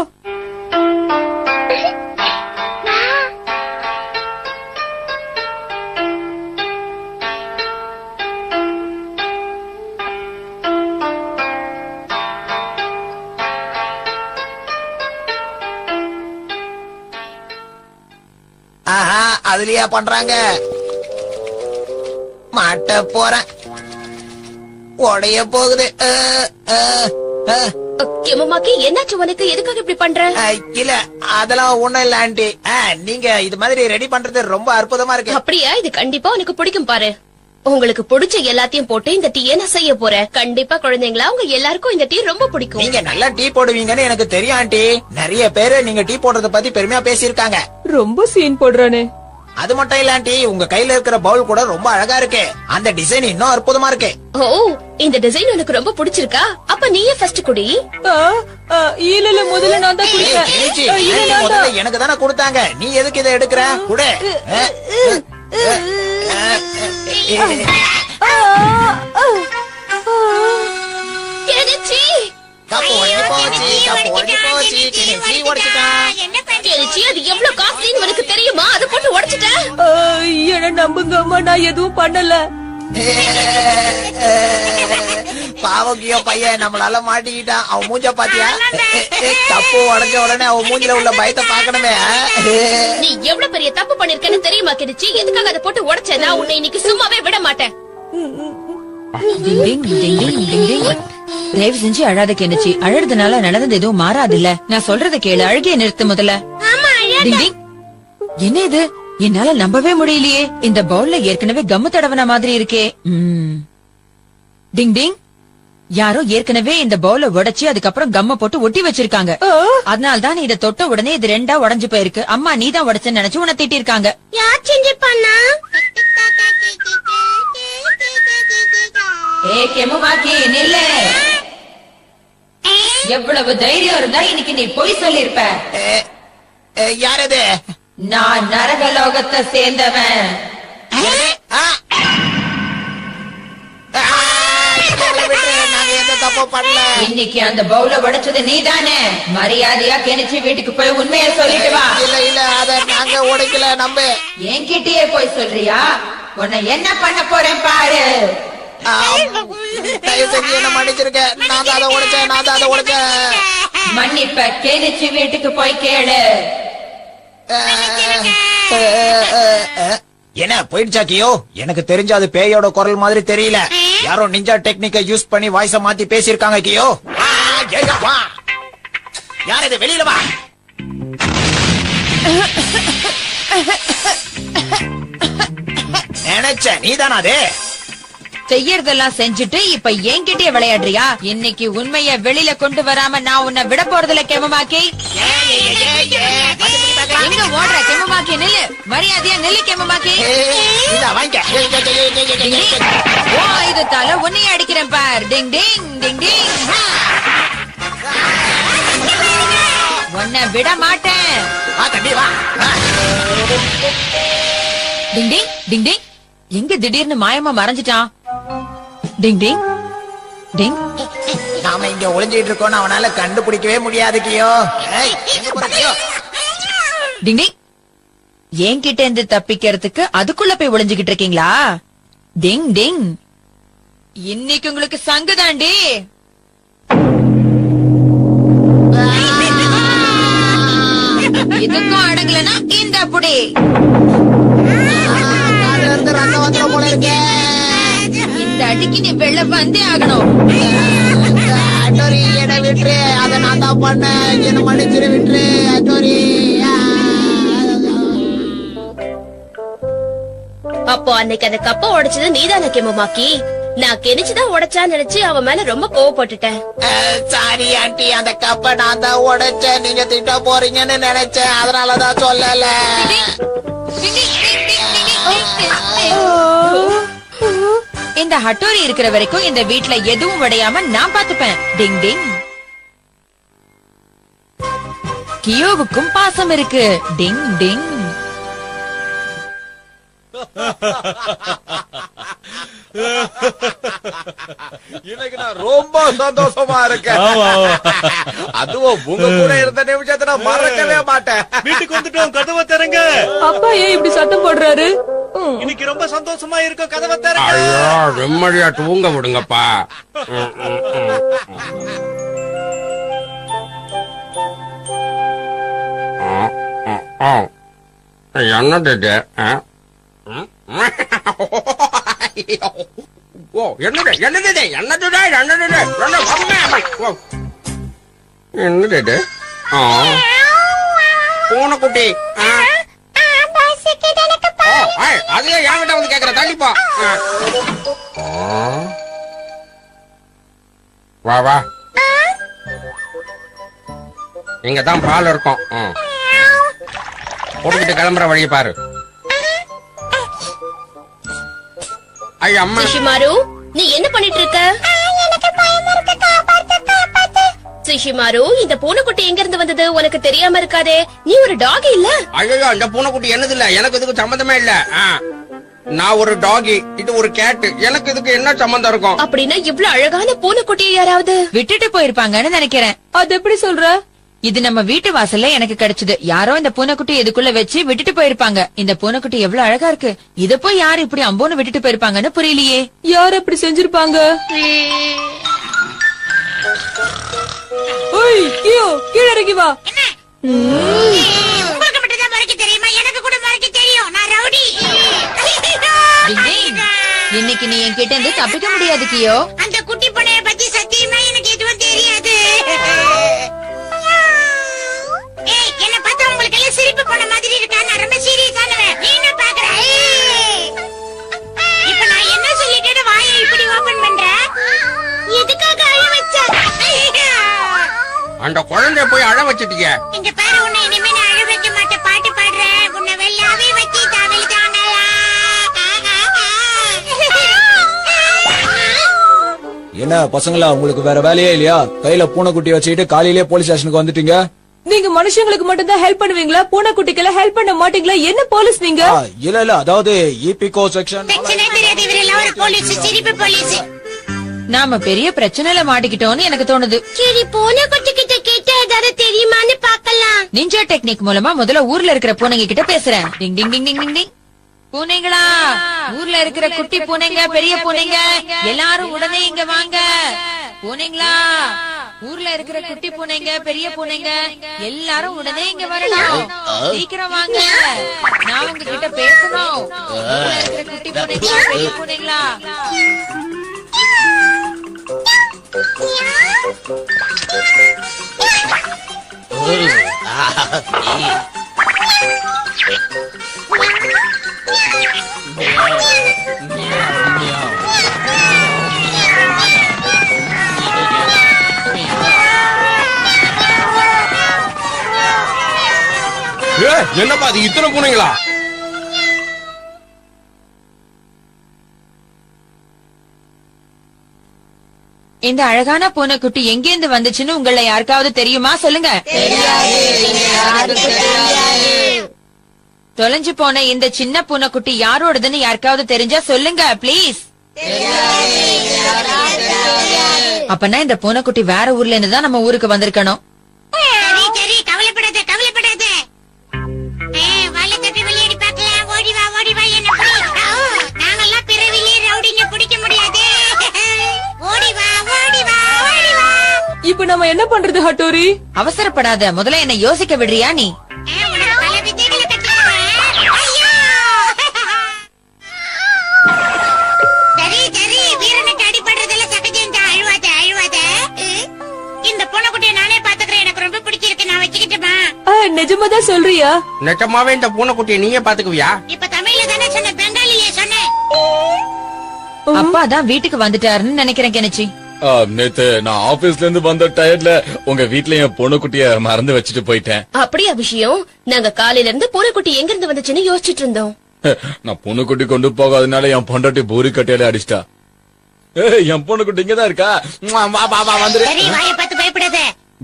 அதுலயா பண்றாங்க? மாட்ட போறேன். உடைய போகுது. கெமமாக்கி என்னாச்சு உனக்கு? எதுக்காக இப்படி பண்ற? இல்ல அதெல்லாம் ஒண்ணும் இல்ல ஆண்டி. நீங்க இது மாதிரி ரெடி பண்றது ரொம்ப அற்புதமா இருக்கு. அப்படியா? இது கண்டிப்பா உனக்கு பிடிக்கும் பாரு. உங்களுக்கு பிடிச்ச எல்லாத்தையும் போட்டு இந்த டீயை நான் செய்ய போறேன். கண்டிப்பா குழந்தைங்களா உங்க எல்லாருக்கும் இந்த டீ ரொம்ப பிடிக்கும். நீங்க நல்லா டீ போடுவீங்கன்னு எனக்கு தெரியும் ஆண்டி. நிறைய பேரு நீங்க டீ போடுறத பத்தி பெருமையா பேசியிருக்காங்க. ரொம்ப சீன் போடுறானே. அது மட்டும் இல்ல ஆண்டி, உங்க கையில இருக்கிற பவுல் கூட ரொம்ப அழகா இருக்கு. அந்த டிசைன் இன்னும் அற்புதமா இருக்கு. ஓ, இந்த டிசைன் உனக்கு ரொம்ப பிடிச்சிருக்கா? அப்ப நீயே ஃபர்ஸ்ட் குடி. இல்ல முதல்ல நான் தான் குடிப்பேன். முதல்ல எனக்கு தானே கொடுத்தாங்க. நீ எதுக்கு இதை எடுக்கிற? குடு. அது எவ்வளவு காஸ்ட்லின்னு உனக்கு தெரியுமா? அதை போட்டு உடைச்சிட்டேன். என்ன நம்புங்க அம்மா, நான் எதுவும் பண்ணல. பாவகியோ பையன் நம்மளால மாட்டிக்கிட்டான். அவன் மூஞ்ச பாத்தியா? தப்பு உடைஞ்ச உடனே அவன் மூஞ்சில உள்ள பயத்தை பாக்கணுமே. நீ எவ்வளவு பெரிய தப்பு பண்ணிருக்கன்னு தெரியுமா கிரிச்சி? எதுக்காக அதை போட்டு உடைச்ச? நான் உன்னை இன்னைக்கு சும்மாவே விட மாட்டேன். தயவு செஞ்சு அழாத கெனிச்சி. அழறதுனால நடந்தது எதுவும் மாறாது இல்ல. நான் சொல்றத கேளு. அழுகிய நிறுத்து முதல்ல. என்ன இது? என்னால நம்பவே முடியலையே. இந்த பவுல்ல ஏற்கனவே கம்மு தடவன மாதிரி இருக்கே. டிங் டிங், யாரோ ஏற்கனவே இந்த பவுல உடைச்சு அதுக்கப்புறம் கம்ம போட்டு ஒட்டி வச்சிருக்காங்க. அதனால்தான் இத தொட்ட உடனே இது ரெண்டா உடைஞ்சு போயிருக்கு. அம்மா நீதான் உடைச்சன்னு நினைச்சு உன்னை திட்டி இருக்காங்க. யார் செஞ்சு பண்ணா? கெமுமாக்கி நில்லு. எவ்வளவு தைரியம் இருந்தா இன்னைக்கு நீ பொய் சொல்லிருப்ப. யாரது? நான் நரகலோகத்தை சேர்ந்தவன். நாங்க எந்த தப்பு பண்ணல. இன்னைக்கு அந்த பவுல உடைச்சது நீதானே. மரியாதையா கெனிச்சு வீட்டுக்கு போய் உண்மையை சொல்லிட்டு வா. இல்ல இல்ல, அத நாங்க உடைக்கல. நம்ப என்கிட்டயே போய் சொல்றியா? உன்னை என்ன பண்ண போறேன் பாரு. தயவு செஞ்சு என்ன மன்னிச்சிருக்க. நான் தான் அதை உடைச்சேன். மன்னிப்ப கெனிச்சு வீட்டுக்கு போய் கேளு. என்ன போயிடுச்சா கியோ? எனக்கு தெரிஞ்ச அது பேயோட குரல் மாதிரி தெரியல. யாரோ நிஞ்சா டெக்னிக்கை யூஸ் பண்ணி வாய்ஸ மாத்தி பேசிருக்காங்க கியோ. யார் இது? வெளியில வா. நினைச்ச நீதானா அது? செய்யறதெல்லாம் செஞ்சுட்டு இப்ப என்கிட்டயே விளையாடுறியா? இன்னைக்கு உண்மைய வெளியில கொண்டு வராம நான் உன்னை விட போறதுல கெமமாக்கி. எங்க ஓடுற கெமமாக்கி? நில்லு. மரியாதையா நில்லு கெமமாக்கி. இது தலை உன்னைய அடிக்கிறேன் பார். டிங் டிங் டிங் டிங். உன்னை விட மாட்டேன். டிங் டிங் டிங் டிங். எங்க திடீர்னு மாயமா மறைஞ்சிட்டான்? டிங் டிங் டிங். நாம இங்க ஒளிஞ்சிட்டு இருக்கோம். அவனால கண்டுபிடிக்கவே முடியாது கியோ. டிங் டிங், என்கிட்ட இருந்து தப்பிக்கிறதுக்கு அதுக்குள்ள போய் ஒளிஞ்சுகிட்டு இருக்கீங்களா? டிங் டிங், இன்னைக்கு உங்களுக்கு சங்குதாண்டி. இதுக்கும் அடங்கலனா இந்த அப்படி இந்த அடிக்கு நீ வெள்ள வந்தே ஆகணும். என்ன விட்டுரு, அதை நான் தான் பண்ணேன். என்ன மன்னிச்சிரு, விட்டுரு அட்டோரி. அப்போ அன்னைக்கு அந்த கப்பை உடைச்சது நீதான கெமமாக்கி? நான் கெனிச்சுதான் உடைச்சான்னு நினைச்சு அவன் மேல ரொம்ப கோவப்பட்டுட்டேன். சாரி ஆண்டி, அந்த கப்பை நான் தான் உடைச்சேன். நீங்க திட்ட போறீங்கன்னு நினைச்சேன், அதனாலதான் சொல்லல. இந்த ஹட்டோரி இருக்கிற வரைக்கும் இந்த வீட்ல எதுவும் உடையாம நான் பாத்துப்பேன். டிங் டிங். கியோவுக்கும் பாசம் இருக்கு. டிங் டிங். இன்னைக்கு நான் ரொம்ப சந்தோஷமா இருக்கேன். அதுவும் உங்க கூட இருந்த நிமிஷத்தை நான் மறக்கவே மாட்டேன். வீட்டுக்கு வந்துட்டோம், கதவை திறங்க. அப்பா ஏன் இப்படி சத்தம் போடுறாரு? இன்னைக்கு ரொம்ப சந்தோஷமா இருக்கும், கதவை திறங்க. ஐயோ, நிம்மதியா தூங்க விடுங்கப்பா. என்னது இது? ஓ என்னது என்னது இது? என்னது இது? என்னது இது? என்னது இது? பூனைக்குட்டி. அதுல என்கிட்ட வந்து கேக்குற தள்ளிப்பா. வா வா, இங்க தான் பால் இருக்கும். போட்டுக்கிட்டு கிளம்புற வழியை பாரு. ஐயா அம்மா. சிஷிமாரு, நீ என்ன பண்ணிட்டு இருக்க? சிஷிமாரு, இந்த பூனைக்குட்டி எங்க இருந்து வந்தது உனக்கு தெரியாம இருக்காதே. நீ ஒரு டாக் இல்ல? ஐயோ, இந்த பூனைக்குட்டி என்னது இல்ல, எனக்கு இதுக்கு சம்பந்தமே இல்ல. நான் ஒரு டாகி, இது ஒரு கேட், எனக்கு இதுக்கு என்ன சம்பந்தம் இருக்கும்? அப்படின்னா இவ்வளவு அழகான பூனைக்குட்டியை யாராவது விட்டுட்டு போயிருப்பாங்கன்னு நினைக்கிறேன். அது எப்படி சொல்ற? இது நம்ம வீட்டு வாசல்ல எனக்கு கிடைச்சது. யாரோ இந்த பூனைக்குட்டி இதுக்குள்ள வச்சு விட்டுட்டு போயிருப்பாங்க. இந்த பூனைக்குட்டி எவ்வளவு அழகா இருக்கு. இத போய் யாரு இப்படி அம்போன்னு விட்டுட்டு போயிருப்பாங்கன்னு புரியலையே. யார் அப்படி செஞ்சிருப்பாங்க? ஓய் கியோ, கீழ இறங்கி வா. உங்களுக்கு மட்டும் தான் மறைக்க தெரியுமா? எனக்கு கூட மறைக்க தெரியும். நான் ரவுடி. இன்னைக்கு நீ என்கிட்ட இருந்து தப்பிக்க முடியாது கியோ. அந்த குட்டி பூனைய பத்தி சத்தியமா எனக்கு எதுவும் தெரியாது. ஏய், என்ன பார்த்தா உங்களுக்கு எல்லாம் சிரிப்பு போன மாதிரி இருக்கா? நான் ரொம்ப சீரியஸானவன். நீ என்ன பாக்குற? இப்ப நான் என்ன சொல்லிட்டு வாயை இப்படி ஓபன் பண்ற? எதுக்காக அழ வச்ச? அந்த குழந்தைய போய் அழ வச்சிட்டீங்க. இங்க பாரு, உன்னை இனிமே நான் அழ வைக்க மாட்டேன். பாட்டு பாடுறேன். உன்னை வெள்ளாவே வச்சு தாவல் தானலா. என்ன பசங்களா, உங்களுக்கு வேற வேலையே இல்லையா? கையில பூனைக்குட்டி வச்சுக்கிட்டு காலையிலேயே போலீஸ் ஸ்டேஷனுக்கு வந்துட்டீங்க. நீங்க மனுஷங்களுக்கு மட்டும் தான் ஹெல்ப் பண்ணுவீங்களா? பூனைக்குட்டிக்கெல்லாம் ஹெல்ப் பண்ண மாட்டீங்களா? என்ன போலீஸ் நீங்க? இல்ல அதாவது ஈபிகோ செக்ஷன். பிரச்சனை தெரியாது, இவரெல்லாம் ஒரு போலீஸ், சிரிப்பு போலீஸ். நாம பெரிய பிரச்சனையில மாட்டிக்கிட்டோம்னு எனக்கு தோணுது. சரி, பூனைக்குட்டி கிட்ட கேட்டா ஏதாவது தெரியுமான்னு பாக்கலாம். நிஞ்சா டெக்னிக் மூலமா முதல்ல ஊர்ல இருக்கிற பூனைங்க கிட்ட பேசுறேன். டிங் டிங் டிங் டிங் டிங் டிங். பூனைங்களா, ஊர்ல இருக்கிற குட்டி பூனைங்க, பெரிய பூனைங்க எல்லாரும் உடனே இங்க வாங்க. பூனைங்களா, ஊர்ல இருக்கிற குட்டி பூனைங்க, பெரிய பூனைங்க எல்லாரும் உடனே இங்க வரணும். சீக்கிரம் வாங்க, நான் உங்ககிட்ட பேசணும். ஊர்ல இருக்கிற குட்டி பூனைங்களா, பெரிய பூனைங்களா. என்னப்பா அது, இத்தனை பூனைங்களா? இந்த அழகான பூனைக்குட்டி எங்கேந்து வந்துச்சுன்னு உங்களை யாருக்காவது தெரியுமா? சொல்லுங்க. தொலைஞ்சு போன இந்த சின்ன பூனைக்குட்டி யாரோடதுன்னு யாருக்காவது தெரிஞ்சா சொல்லுங்க பிளீஸ். அப்பனா இந்த பூனைக்குட்டி வேற ஊர்ல இருந்து தான் நம்ம ஊருக்கு வந்திருக்கணும். சரி, கவலைப்படாத கவலைப்படாத. வாழை தப்பி விளையாடி பார்க்கலாம். ஓடி வா ஓடி வா. என்ன நாங்கெல்லாம் பிறவிலே ரவுடிங்க பிடிக்க முடியாது. ஓடி வா ஓடி வா ஓடி வா. இப்ப நம்ம என்ன பண்றது ஹட்டோரி? அவசரப்படாத, முதல்ல என்ன யோசிக்க விடுறியா நீ? உனக்கு பல வித்தைகளை கற்றுக்குவேன். ஐயோ! சரி, வீரனுக்கு அடிபடுறதெல்லாம் சகஜம்தான். அழுவாத அழுவாத. இந்த பூனைக்குட்டியை நானே பாத்துக்கிறேன். எனக்கு ரொம்ப பிடிச்சிருக்கு. நான் வச்சுக்கிட்டுமா? நிஜமாதான் சொல்றியா? நிஜமாவே இந்த பூனைக்குட்டியை நீயே பாத்துக்குவியா? இப்ப தமிழ்ல தானே சொன்ன, பெங்காலிலே சொன்னேன். அப்பா தான் வீட்டுக்கு வந்துட்டாருன்னு நினைக்கிறேன் கெனிச்சி. நேத்து நான் ஆபீஸ்ல இருந்து வந்த டயர்ட்ல உங்க வீட்ல என் பொண்ணுக்குட்டிய மறந்து வச்சுட்டு போயிட்டேன். அப்படியா விஷயம்? நாங்க காலையில இருந்து பூனைக்குட்டி எங்க இருந்து வந்துச்சுன்னு யோசிச்சுட்டு இருந்தோம். நான் பொண்ணுக்குட்டி கொண்டு போகாதனால என் பொண்டாட்டி பூரி கட்டையில அடிச்சிட்டா. என் பொண்ணுக்குட்டி இங்கதான் இருக்கா. வா வா வா வந்துரு. சரி, வாயை பார்த்து பயப்படாத.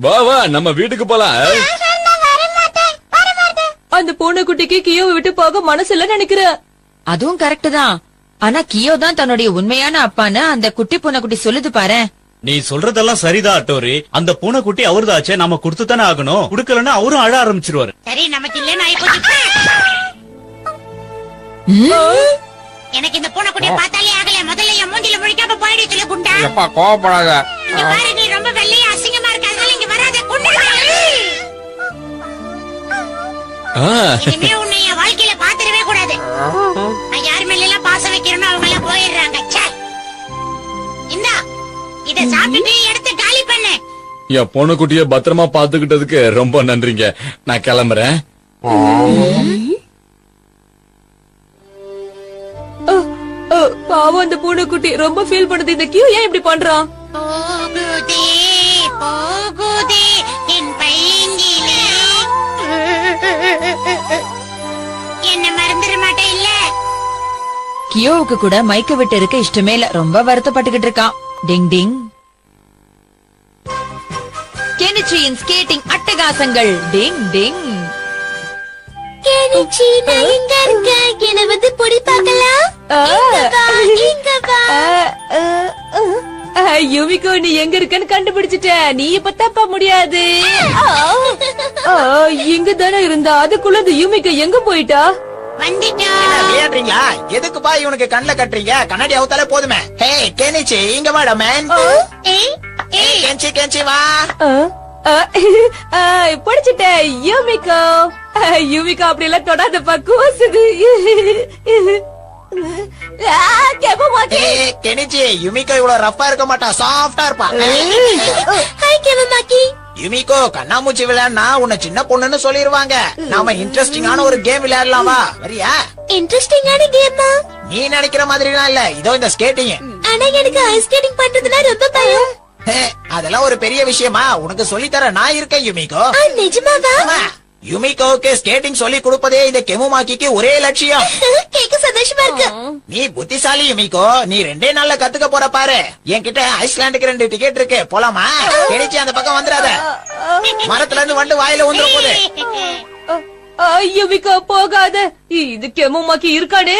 வா வா நம்ம வீட்டுக்கு போலாம். அந்த பூனைக்குட்டிக்கு கியோவை விட்டு போக மனசுல நினைக்கிறேன். அதுவும் கரெக்ட் தான். ஆனா கியோ தான் தன்னுடைய உண்மையான அப்பான்னு அந்த குட்டி பூனைக்குட்டி சொல்லுது பாரு. நீ சொல்றதெல்லாம் சரிதான் அட்டோரி. அந்த பூனைக்குட்டி அவருதாச்சே, நாம கொடுத்துதானே ஆகணும். குடுக்கலன்னா அவரும் அழ ஆரம்பிச்சிருவாரு. சரி, நமக்கு இல்லன்னு ஆயிப்போச்சு. எனக்கு இந்த பூனைக்குட்டியை பார்த்தாலே ஆகல. முதல்ல என் மூஞ்சில முழிக்காம போயிடு சொல்ல குண்டா. எப்பா கோவப்படாத. இங்க பாரு, நீ ரொம்ப வெள்ளையா அசிங்கமா இருக்க. அதனால இங்க வராத. குண்டா, இனிமே உன்னை என் வாழ்க்கை நான் யார் மேல எல்லாம் பாசம் வைக்கிறேனோ அவங்க எல்லாம் போயிடுறாங்க. இந்தா இத சாப்பிட்டு எடுத்து காலி பண்ணு. என் பொண்ணுக்குட்டிய பத்திரமா பாத்துக்கிட்டதுக்கு ரொம்ப நன்றிங்க. நான் கிளம்புறேன். பாவம் அந்த பூனைக்குட்டி ரொம்ப ஃபீல் பண்ணுது. இந்த கியூ ஏன் இப்படி பண்றான்? போகுதே போகுதே என் பையங்கிலே. என்ன மறந்துட மாட்டே இல்ல? கியோவுக்கு கூட மைக்க விட்டு இருக்க இஷ்டமே இல்ல. ரொம்ப வருத்தப்பட்டுக்கிட்டு இருக்கான். டிங் டிங். கெனிச்சியின் ஸ்கேட்டிங் அட்டகாசங்கள். டிங் டிங். கெனிச்சி நான் இங்க இருக்கேன். என்ன வந்து பொடி பார்க்கலாம். இங்க வா. யுமிகோ நீ எங்க இருக்கன்னு கண்டுபிடிச்சிட்ட. நீ இப்ப தப்ப முடியாது. இங்க தானே இருந்தா. அதுக்குள்ள இந்த யுமிகோ எங்க போயிட்டா? விளையாடுறீங்களா? எதுக்குப்பா இவனுக்கு கண்ணுல கட்டுறீங்க? கண்ணாடி அவுத்தாலே போதுமே. ஹே கெனிச்சி இங்க வாடா மேன். கென்சி கென்சி வா. படிச்சுட்டேன் யுமிகோ. யுமிகோ அப்படி எல்லாம் தொடாதப்பா, கூசுது. கெனிச்சி யுமிகோ இவ்வளவு ரஃபா இருக்க மாட்டா, சாஃப்டா இருப்பா. யுமிகோ கண்ணாமூச்சி விளையாடுனா உன்னை சின்ன பொண்ணுன்னு சொல்லிருவாங்க. நாம இன்ட்ரெஸ்டிங்கான ஒரு கேம் விளையாடலாமா? வரியா? இன்ட்ரெஸ்டிங்கான கேமா? நீ நினைக்கிற மாதிரிலாம் இல்ல. இதோ இந்த ஸ்கேட்டிங். ஆனா எனக்கு ஐஸ் ஸ்கேட்டிங் பண்றதுனா ரொம்ப பயம். அதெல்லாம் ஒரு பெரிய விஷயமா? உனக்கு சொல்லி தர நான் இருக்கேன் யுமிகோ. நிஜமாவா? யுமிகோவுக்கு ஸ்கேட்டிங் சொல்லி கொடுப்பதே இந்த கெமுமாக்கிக்கு ஒரே லட்சியம். கேக்க சந்தோஷமா இருக்கு. நீ புத்திசாலி யுமிகோ. நீ 2 நாள்ல கத்துக்க போற பாரு. என்கிட்ட ஐஸ்லாண்டுக்கு 2 டிக்கெட் இருக்கு. போலாமா? கெனிச்சி அந்த பக்கம் வந்துடாத. மரத்துல இருந்து வண்டு வாயில வந்துற போது. யுமிகோ போகாத. இது கெமுமாக்கி இருக்கானே.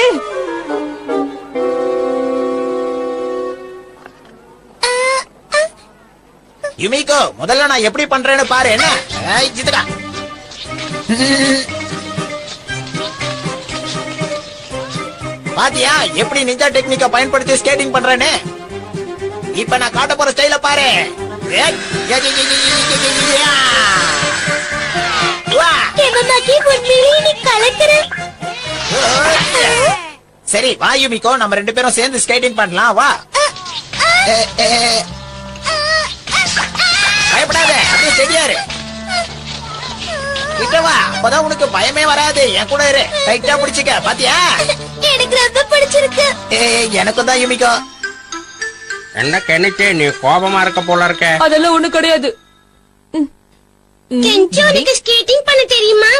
யுமிகோ முதல்ல நான் எப்படி பண்றேன்னு பாரு. என்ன இதுடா. பாத்தியா எப்படி நிஞ்சா டெக்னிக்க பயன்படுத்தி ஸ்கேட்டிங் பண்றேன்னு? இப்ப நான் காட்ட போற ஸ்டைல பாரு. சரி வா யுமிகோ, நம்ம 2 பேரும் சேர்ந்து ஸ்கேட்டிங் பண்ணலாம். வா. பயப்படாத, அப்படியே சரியாரு. கிட்ட வா, அப்பதான் உனக்கு பயமே வராது. என் கூட இரு. டைட்டா பிடிச்சுக்க. பாத்தியா? எனக்கு ரொம்ப பிடிச்சிருக்கு. எனக்கும் தான் யுமிகோ. என்ன கெனிச்சி நீ கோபமா இருக்க போல இருக்க? அதெல்லாம் ஒண்ணு கிடையாது. கென்சி உனக்கு ஸ்கேட்டிங் பண்ண தெரியுமா?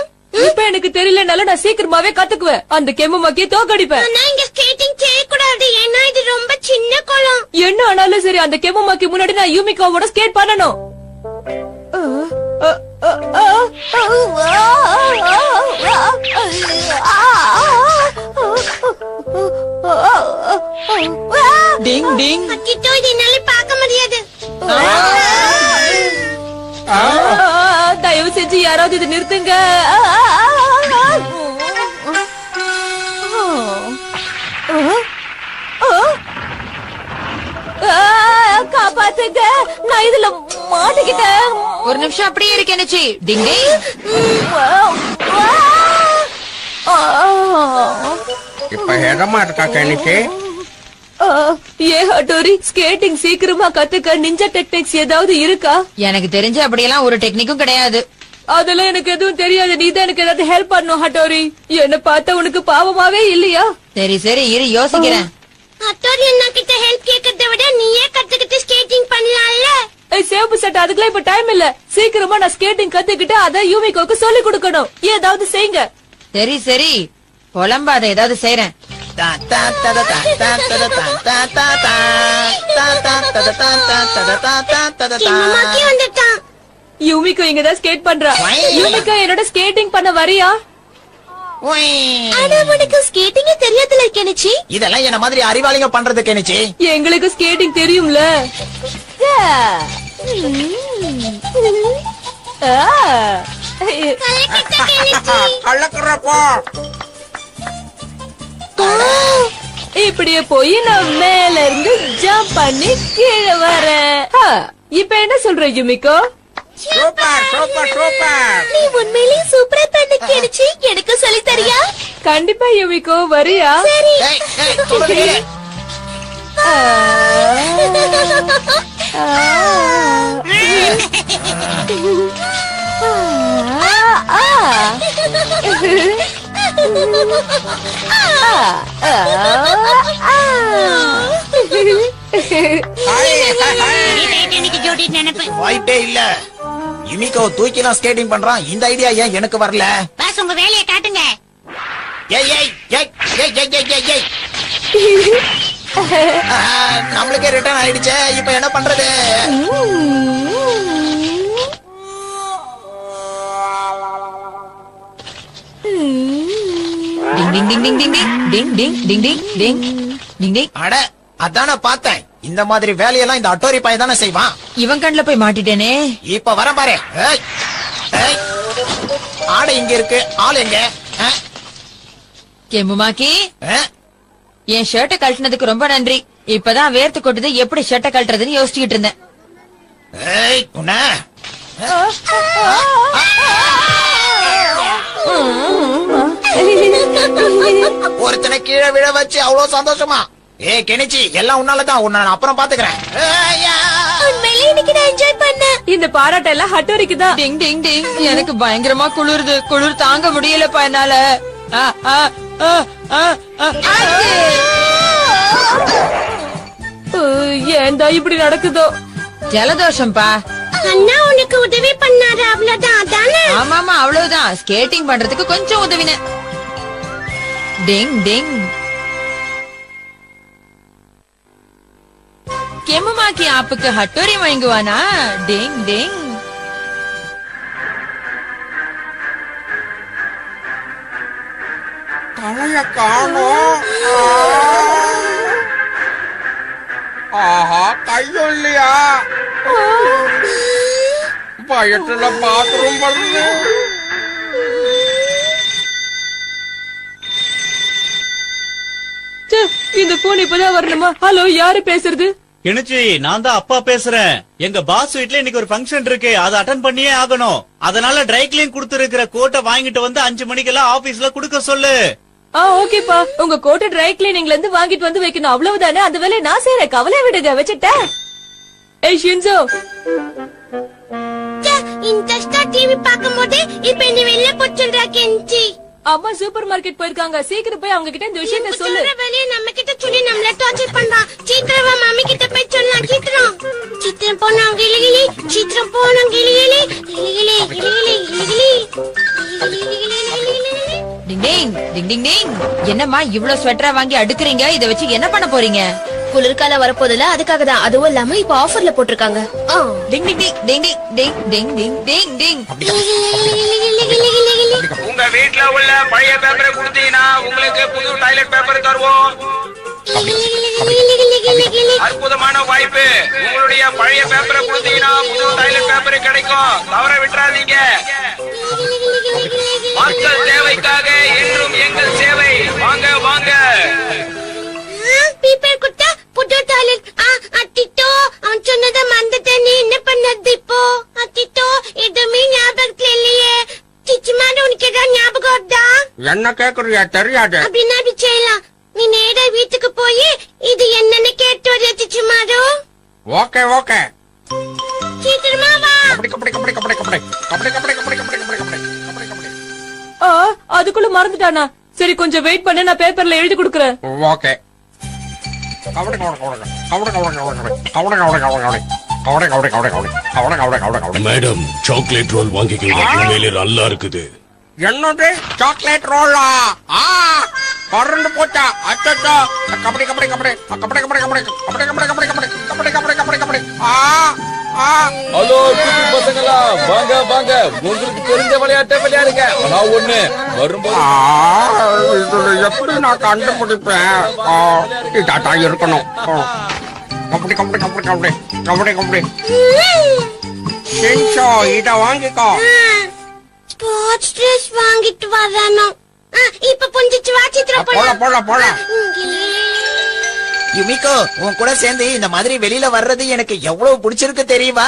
இப்ப எனக்கு தெரியலனால நான் சீக்கிரமாவே கத்துக்குவேன். அந்த கெமுமாக்கிய தோக்கடிப்பேன். ஆனா இங்க ஸ்கேட்டிங் செய்யக்கூடாது. ஏன்னா இது ரொம்ப சின்ன குளம். என்ன ஆனாலும் சரி அந்த கெமுமாக்கி முன்னாடி நான் யுமிகோவோட ஸ்கேட் பண்ணணும். டிங் டிங். அக்கிட்டோ இது என்னால பார்க்க முடியாது. தயவு செஞ்சு யாராவது இது நிறுத்துங்க. காப்பாத்துங்க, நான் இதுல மாட்டிக்கிட்டேன். ஒரு நிமிஷம் அப்படியே இருக்கு கெனிச்சி. டிங் டிங். இப்ப எதமா இருக்கா கெனிச்சி? ஏ ஹட்டோரி, ஸ்கேட்டிங் சீக்கிரமா கத்துக்க நிஞ்சா டெக்னிக்ஸ் ஏதாவது இருக்கா? எனக்கு தெரிஞ்ச அப்படியெல்லாம் ஒரு டெக்னிக்கும் கிடையாது. அதெல்லாம் எனக்கு எதுவும் தெரியாது. நீதான் எனக்கு ஏதாவது ஹெல்ப் பண்ணும் ஹட்டோரி. என்ன பார்த்தா உனக்கு பாவமாவே இல்லையா? சரி சரி இரு, யோசிக்கிறேன். ஹட்டோரி அண்ணா கிட்ட ஹெல்ப் கேட்கறத விட நீயே கத்துக்கிட்டு ஸ்கேட்டிங் பண்ணலாம்ல. சேப்பு சட்டை, அதுக்கெல்லாம் இப்ப டைம் இல்ல. சீக்கிரமா நான் ஸ்கேட்டிங் கத்துக்கிட்டு அத யுமிகோக்கு சொல்லி கொடுக்கணும். ஏதாவது செய்யுங்க. சரி சரி புலம்பாத, ஏதாவது செய்றேன். யுமிகோ இங்கதான் ஸ்கேட் பண்றா. யுமிகோ என்னோட ஸ்கேட்டிங் பண்ண வரியா? ஆனா உனக்கு ஸ்கேட்டிங் தெரியாதுல கெனிச்சி. இதெல்லாம் என்ன மாதிரி அறிவாளிங்க பண்றது கெனிச்சி. எங்களுக்கு ஸ்கேட்டிங் தெரியும்ல. கள்ளக்குறப்போ இப்படியே போய் நான் மேல இருந்து ஜம்ப் பண்ணி கீழே வரேன். இப்ப என்ன சொல்ற யுமிகோ? Super super super. நீ உண்மையிலேயே சூப்பரா பண்ண கேடுச்சு. எனக்கு சொல்லி தரியா? கண்டிப்பா யுமிகோ, வரியா? சரி. ஏய், ஏய், சொல்லுங்க. இன்னைக்கு ஜோடி நினைப்பு. வாய்ப்பே இல்ல. யுமிகோ தூக்கிலாம் ஸ்கேட்டிங் பண்றான். இந்த ஐடியா ஏன் எனக்கு வரல? பாஸ் உங்க வேலையை காட்டுங்க. ஏய் ஏய் ஏய் ஏய் ஏய் ஏய் ஏய். நம்மளுக்கே ரிட்டர்ன் ஆயிடுச்சே. இப்ப என்ன பண்றது? டிங் ding ding ding ding ding ding ding ding ding டிங். அட அதான பார்த்தேன். இந்த மாதிரி வேலையெல்லாம் இந்த அட்டோரி பையன் தானே செய்வான். இவன் கண்ணுல போய் மாட்டிட்டேனே. இப்ப வர பாரு. ஏய், ஏய். ஆடை இங்க இருக்கு, ஆள் எங்க? கெமுமாக்கி, என் ஷர்ட்டை கழட்டினதுக்கு ரொம்ப நன்றி. இப்பதான் வேர்த்து கொட்டுது, எப்படி ஷர்ட்டை கழட்டுறதுன்னு யோசிச்சுக்கிட்டு இருந்தேன். ஏய், உன்னை. ஒருத்தனை கீழே விழ வச்சு அவ்வளவு சந்தோஷமா? ஏய் கெனிச்சி, எல்லாம் உன்னாலதான். உன்னை நான் அப்புறம் பாத்துக்கிறேன். உண்மையிலேயே இன்னைக்கு நான் என்ஜாய் பண்ணேன். இந்த பாராட்டெல்லாம் ஹட்டோரிக்கு தான். டிங் டிங் டிங். எனக்கு பயங்கரமா குளிருது. குளிர் தாங்க முடியலப்பா என்னால. ஏன்டா இப்படி நடக்குதோ? ஜலதோஷம்பா. அண்ணா உனக்கு உதவி பண்ணாரு, அவ்வளவுதான். அதானே? ஆமாமா, அவ்வளவுதான். ஸ்கேட்டிங் பண்றதுக்கு கொஞ்சம் உதவினேன். டிங் டிங். கெமுமாக்கி ஆப்புக்கு ஹட்டோரி வாங்குவானா? டிங் டிங். தலைய காணோம். ஆஹா, கையும் இல்லையா? பயத்துல பாத்ரூம் வருது. இந்த போன் இப்பதான் வரணுமா? ஹலோ, யாரு பேசுறது? கெனிச்சி, நான் தான் அப்பா பேசுறேன். எங்க பாஸ் வீட்ல இன்னைக்கு ஒரு ஃபங்க்ஷன் இருக்கு, அதை அட்டன் பண்ணியே ஆகணும். அதனால ட்ரை கிளீன் கொடுத்திருக்கிற கோட்டை வாங்கிட்டு வந்து 5 மணிக்கெல்லாம் ஆபீஸ்ல குடுக்க சொல்லு. ஓகேப்பா. உங்க கோட்டை ட்ரை கிளீனிங்ல இருந்து வாங்கிட்டு வந்து வைக்கணும், அவ்வளவுதானே? அந்த வேலையை நான் செய்யறேன், கவலை விடுங்க. வச்சுட்டேன். ஏய் ஷின்சோ, இன்ட்ரெஸ்டா டிவி பாக்கும்போது இப்ப என்ன வெளிய போச்சுடா கெஞ்சி. அம்மா சூப்பர் மார்க்கெட் போயிருக்காங்க, சீக்கிரம் போய் அவங்க கிட்ட இந்த விஷயத்தை சொல்லு. வெளிய நம்ம கிட்ட சொல்லி நம்மள டார்ச்சர் பண்றான். சீக்கிரம் வா, மம்மி கிட்ட போய் சொல்லலாம். சீக்கிரம் சீக்கிரம் போனா கிளிகிளி, சீக்கிரம் போனா கிளிகிளி கிளிகிளி கிளிகிளி கிளிகிளி. டிங் டிங் டிங் டிங் டிங். என்னம்மா இவ்ளோ ஸ்வெட்டரா வாங்கி அடுக்குறீங்க? இத வச்சு என்ன பண்ண போறீங்க? குளிர்காலம் வரப்போதுல, அதுக்காக தான். அதுவும் இல்லாம இப்ப ஆஃபர்ல போட்டிருக்காங்க. டிங் ding ding ding ding ding ding ding டிங். உங்க வீட்ல உள்ள பழைய பேப்பரை கொடுத்தீங்கன்னா உங்களுக்கு புது டாய்லெட் பேப்பர் தருவோம். அற்புதமான வாய்ப்பு. உங்களுடைய பழைய பேப்பரை கொடுத்தீங்கன்னா புது டாய்லெட் பேப்பர் கிடைக்கும், தவற விட்டுறாதீங்க. மக்கள் தேவைக்காக என்றும் எங்கள் சேவை. வாங்க வாங்க. பேப்பர் கொடுத்தா புது டாய்லெட். அத்திட்டோ, அவன் சொன்னதை மறந்துட்டேன். நீ என்ன பண்ணது இப்போ? அத்திட்டோ, எதுவுமே ஞாபகத்துல இல்லையே. சிச்சுமாடு, உனக்கு ஏதாவது ஞாபகம் வருதா? என்ன கேக்குறியா? தெரியாது. அப்படின்னா அப்படி செய்யலாம். நீ நேரா வீட்டுக்கு போய் இது என்னன்னு கேட்டு வர சிச்சுமாடு. Okay okay. சீக்கிரமா வா. கபடி கபடி கபடி கபடி கபடி கபடி கபடி கபடி கபடி கபடி கபடி கபடி. அதுக்குள்ள மறந்துட்டானா? சரி, கொஞ்சம் வெயிட் பண்ண, நான் பேப்பர்ல எழுதி கொடுக்கறேன். Okay. Kabaddi kabaddi kabaddi kabaddi kabaddi kabaddi kabaddi kabaddi kabaddi kabaddi kabaddi kabaddi kabaddi kabaddi kabaddi kabaddi kabaddi. Madam, chocolate roll வாங்கிக்கோங்க, உண்மையிலே நல்லா இருக்குது. என்னது சாக்லேட் ரோலா? பறந்து போச்சா? அச்சோ. கபடி கபடி கபடி கபடி கபடி கபடி கபடி கபடி கபடி கபடி கபடி கபடி கபடி கபடி. ஹலோ குட்டி பசங்களா, வாங்க வாங்க. உங்களுக்கு தெரிஞ்ச விளையாட்டை விளையாடுங்க. நான் ஒண்ணு வரும்போது எப்படி நான் கண்டுபிடிப்பேன்? இதாட்டா இருக்கணும். கபடி கபடி கபடி கபடி கபடி கபடி. ஷின்சோ, இத வாங்கிக்கோ. ஸ்போர்ட்ஸ் ட்ரெஸ் வாங்கிட்டு வரணும். இப்ப புரிஞ்சிச்சு. வா சித்திரம் போலாம் போலாம் போலாம். யுமிகோ, உன் கூட சேர்ந்து இந்த மாதிரி வெளியில வர்றது எனக்கு எவ்வளவு பிடிச்சிருக்கு தெரியுமா?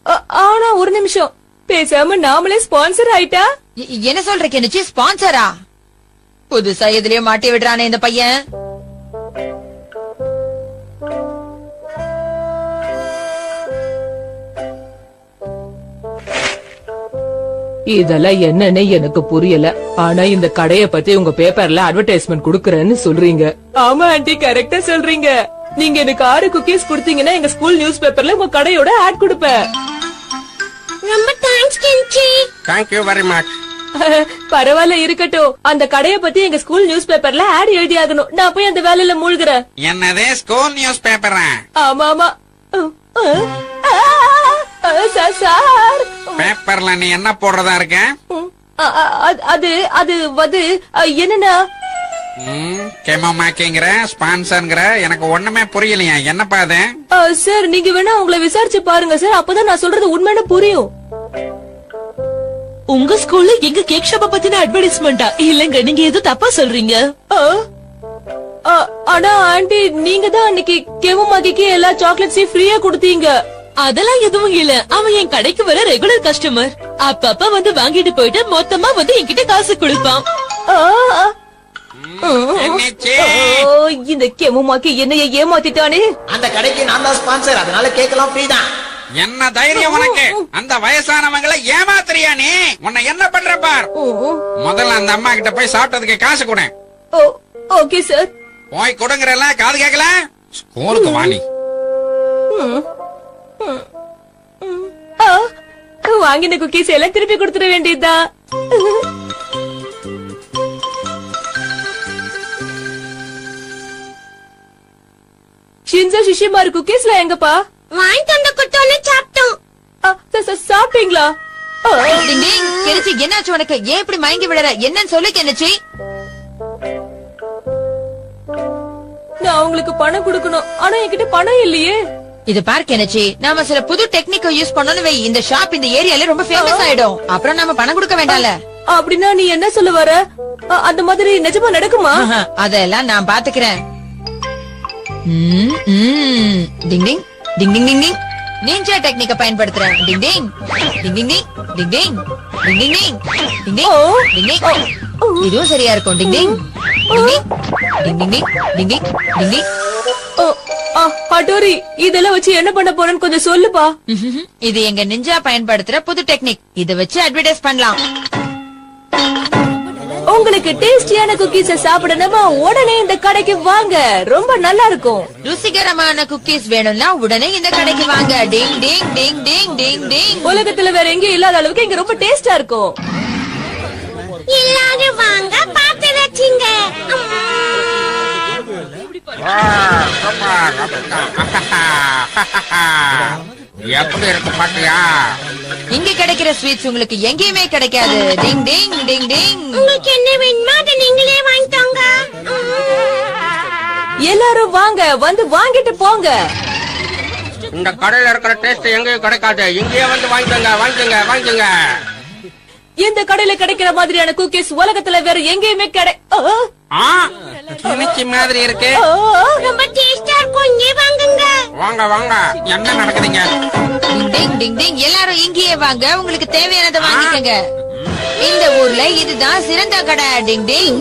ஆனா ஒரு நிமிஷம், பேசாம நாமளே ஸ்பான்சர் ஆயிட்டா? என்ன சொல்ற கெனிச்சி? ஸ்பான்சரா? புதுசா எதுலயோ மாட்டி விடுறானே இந்த பையன். இதெல்லாம் என்னன்னு எனக்கு புரியல. ஆனா இந்த கடைய பத்தி உங்க பேப்பர்ல அட்வர்டைஸ்மெண்ட் குடுக்கறேன்னு சொல்றீங்க. ஆமா ஆண்டி, கரெக்டா சொல்றீங்க. நீங்க எனக்கு 6 குக்கீஸ் கொடுத்தீங்கன்னா எங்க ஸ்கூல் நியூஸ் பேப்பர்ல உங்க கடையோட ஆட் கொடுப்பேன். ரொம்ப தேங்க்ஸ் கென்சி. Thank you very much. பரவாயில்ல, இருக்கட்டும். அந்த கடைய பத்தி எங்க ஸ்கூல் நியூஸ் பேப்பர்ல ஆட் எழுதி ஆகணும். நான் போய் அந்த வேலையில மூழ்கிறேன். என்னதே ஸ்கூல் நியூஸ் பேப்பரா? ஆமா ஆமா. சார், பேப்பர்ல நீ என்ன போடுறதா இருக்க? அது அது வந்து என்னன்னா கெமோமாக்கிங்கிற ஸ்பான்சர்ங்கிற எனக்கு ஒண்ணுமே புரியலையா? என்னப்பா அது? சார், நீங்க வேணா உங்களை விசாரிச்சு பாருங்க சார், அப்பதான் நான் சொல்றது உண்மைன்னு புரியும். உங்க ஸ்கூல்ல எங்க கேக் ஷாப்ப பத்தின அட்வர்டைஸ்மெண்டா? இல்லங்க, நீங்க எதுவும் தப்பா சொல்றீங்க. ஆனா ஆண்டி, நீங்க தான் அன்னைக்கு கெமோமாக்கிக்கு எல்லா சாக்லேட்ஸையும் ஃப்ரீயா கொடுத்தீங்க. அதெல்லாம் எதுவும் இல்ல. அவன் என் கடைக்கு வர ரெகுலர் கஸ்டமர். அப்பப்ப வந்து வாங்கிட்டு போயிட்டு மொத்தமா வந்து என்கிட்ட காசு கொடுப்பான். இந்த கெமோமாக்கி என்னைய ஏமாத்திட்டானே. அந்த கடைக்கு நான் தான் ஸ்பான்சர், அதனால கேக்கலாம் ஃப்ரீ தான். என்ன தைரியம் உனக்கு? அந்த வயசானவங்களை ஏமாத்துறியா நீ? உன்னை என்ன பண்ற பார். முதல்ல அந்த அம்மா கிட்ட போய் சாப்பிட்டதுக்கு காசு கொடு. Okay sir. போய் கொடுங்கறல, காது கேக்கல. ஸ்கூலுக்கு வாணி வாங்கின குக்கீஸ் எல்லாம் திருப்பி கொடுத்துட வேண்டியதா. ஷின்சோ ஷிஷிமாரு குக்கீஸ்ல எங்கப்பா? வாங்கிட்டு வந்து கொடுத்தோன்னு சாப்பிட்டோம். சாப்பிட்டீங்களா? கெனிச்சி, என்னாச்சு உனக்கு? ஏன் இப்படி மயங்கி விடுற? என்னன்னு சொல்லு கெனிச்சி. நான் உங்களுக்கு பணம் கொடுக்கணும், ஆனா என்கிட்ட பணம் இல்லையே. இது பார் கெனிச்சி, நாம சில புது டெக்னிக்க யூஸ் பண்ணணும் வை. இந்த ஷாப் இந்த ஏரியால ரொம்ப ஃபேமஸ் ஆயிடும். அப்புறம் நாம பணம் கொடுக்க வேண்டாம்ல. அப்படின்னா நீ என்ன சொல்ல வர? அந்த மாதிரி நிஜமா நடக்குமா? அதெல்லாம் நான் பாத்துக்கிறேன். டிங் டிங் டிங் டிங் டிங் டிங். நிஞ்சா டெக்னிக்க பயன்படுத்துறேன். டிங் ding ding ding ding ding ding ding ding ding ding ding ding டிங். இதுவும் சரியா இருக்கும். டிங் ding ding ding ding ding ding ding ding டிங். ஹட்டோரி, இதெல்லாம் வச்சு என்ன பண்ண போறேன்னு கொஞ்சம் சொல்லுப்பா. இது எங்க நிஞ்சா பயன்படுத்துற புது டெக்னிக். இத வச்சு அட்வர்டைஸ் பண்ணலாம். உங்களுக்கு டேஸ்டியான குக்கீஸ சாப்பிடணுமா? உடனே இந்த கடைக்கு வாங்க, ரொம்ப நல்லா இருக்கும். ருசிகரமான குக்கீஸ் வேணும்னா உடனே இந்த கடைக்கு வாங்க. டிங் டிங் டிங் டிங் டிங் டிங். உலகத்துல வேற எங்கேயும் இல்லாத அளவுக்கு இங்க ரொம்ப டேஸ்டா இருக்கும். எல்லாரும் வாங்க, பாத்து ரசிங்க. எப்படி இருக்கு பாத்தியா? இங்க கிடைக்கிற ஸ்வீட்ஸ் உங்களுக்கு எங்கேயுமே கிடைக்காது. டிங் டிங் டிங் டிங். உங்களுக்கு என்ன வேணுமோ அதை நீங்களே வாங்கிட்டாங்க. எல்லாரும் வாங்க, வந்து வாங்கிட்டு போங்க. இந்த கடையில இருக்கிற டேஸ்ட் எங்கேயும் கிடைக்காது. இங்கேயே வந்து வாங்கிக்கோங்க, வாங்கிக்கோங்க, வாங்கிக்கோங்க. இந்த கடையில கிடைக்கிற மாதிரியான குக்கீஸ் உலகத்துல வேற எங்கேயுமே கிணிச்சி மாதிரி இருக்கு. ரொம்ப டேஸ்டா இருக்கும். இங்கே வாங்குங்க. வாங்க வாங்க. என்ன நடக்குதுங்க? டிங் டிங் டிங் டிங். எல்லாரும் இங்கேயே வாங்க, உங்களுக்கு தேவையானதை வாங்கிக்கங்க. இந்த ஊர்ல இதுதான் சிறந்த கடை. டிங் டிங்.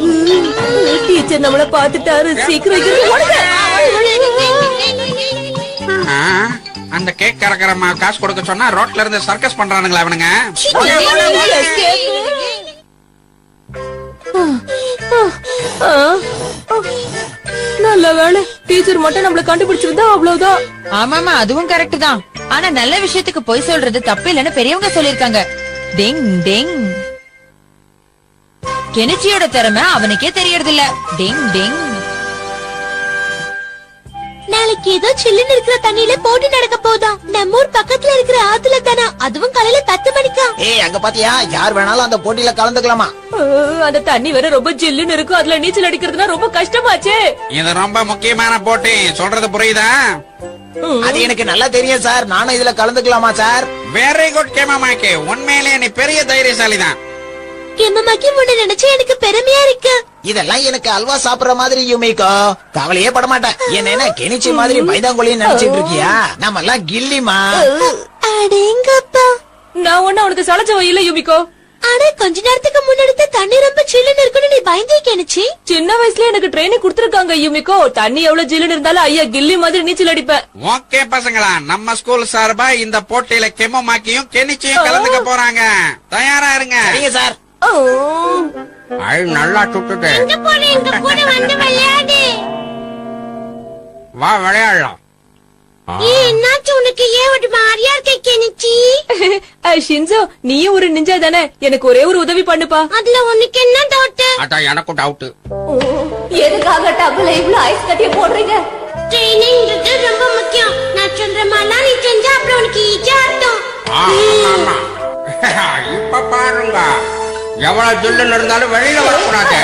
டீச்சர் நம்மள பாத்துட்டாரு. சீக்கிரம் அந்த கேக் கறக்கிறமா காசு கொடுக்க சொன்னா ரோட்ல இருந்து சர்க்கஸ் பண்றானுங்களா அவனுங்க? நல்ல வேலை, டீச்சர் மட்டும் நம்மள கண்டுபிடிச்சிருந்தா அவ்வளவுதான். ஆமாமா, அதுவும் கரெக்ட் தான். ஆனா நல்ல விஷயத்துக்கு பொய் சொல்றது தப்பு இல்லன்னு பெரியவங்க சொல்லிருக்காங்க. டிங் டிங். கெனிச்சியோட திறமை அவனுக்கே தெரியறது இல்ல. டிங் டிங். நாளைக்கு ஏதோ சில்லுன்னு இருக்கிற தண்ணியில போட்டி நடக்க போதா. நம்ம ஊர் பக்கத்துல இருக்கிற ஆத்துல தானா, அதுவும் காலையில 10 மணிக்கா. ஏய், அங்க பாத்தியா? யார் வேணாலும் அந்த போட்டியில கலந்துக்கலாமா? அந்த தண்ணி வேற ரொம்ப ஜில்லுன்னு இருக்கும். அதுல நீச்சல் அடிக்கிறதுனா ரொம்ப கஷ்டமாச்சே. இது ரொம்ப முக்கியமான போட்டி. சொல்றது புரியுதா? அது எனக்கு நல்லா தெரியும் சார். நானும் இதுல கலந்துக்கலாமா சார்? வெரி குட் கேமமாக்கே. உண்மையிலே நீ பெரிய தைரியசாலி தான். கெமமாக்கி முன்ன நினைச்சு எனக்கு பெருமையா இருக்கு. இதெல்லாம் எனக்கு அல்வா சாப்பிடுற மாதிரி யுமிகோ. கவலையே பட மாட்டேன். என்ன கெனிச்சி மாதிரி மைதாங்கோலின்னு நினைச்சிட்டு இருக்கியா? நம்ம எல்லாம் கில்லிமா. அடேங்கப்பா. நான் ஒண்ணு உனக்கு சளைச்சவ இல்ல யுமிகோ. ஆனா கொஞ்ச நேரத்துக்கு முன்னாடி தண்ணி ரொம்ப சில்லுன்னு இருக்குன்னு நீ பயந்துக்கேனுச்சு. சின்ன வயசுல எனக்கு ட்ரைனிங் கொடுத்திருக்காங்க யுமிகோ. தண்ணி எவ்வளவு ஜில்லுன்னு இருந்தாலும் ஐயா கில்லி மாதிரி நீச்சல் அடிப்பேன். ஓகே பசங்களா, நம்ம ஸ்கூல் சார்பா இந்த போட்டியில கெமமாக்கியும் கெனிச்சியும் கலந்துக்க போறாங்க. தயாரா இருங்க. சரிங்க சார். நல்லா சுட்டுட்டு எங்க போற, எங்க கூட வந்து விளையாடு. வா விளையாடலாம். என்னாச்சு உனக்கு, ஏன் ஒரு மாதிரியா இருக்க கெனிச்சி? ஷின்சோ, நீயும் ஒரு நிஞ்சா தானே, எனக்கு ஒரே ஒரு உதவி பண்ணுப்பா. அதுல உனக்கு என்ன டவுட்? அதான் எனக்கும் டவுட். எதுக்காக டபுள் இவ்ளோ ஐஸ் கட்டிய போடுறீங்க? ட்ரெயினிங்ன்றது ரொம்ப முக்கியம். நான் சொல்ற மாதிரிலாம் நீ செஞ்சா அப்புறம் உனக்கு ஈஸியா அர்த்தம். இப்ப பாருங்க, எவ்வளவு ஜில்லுன்னு இருந்தாலும் வெளியில வரக்கூடாது.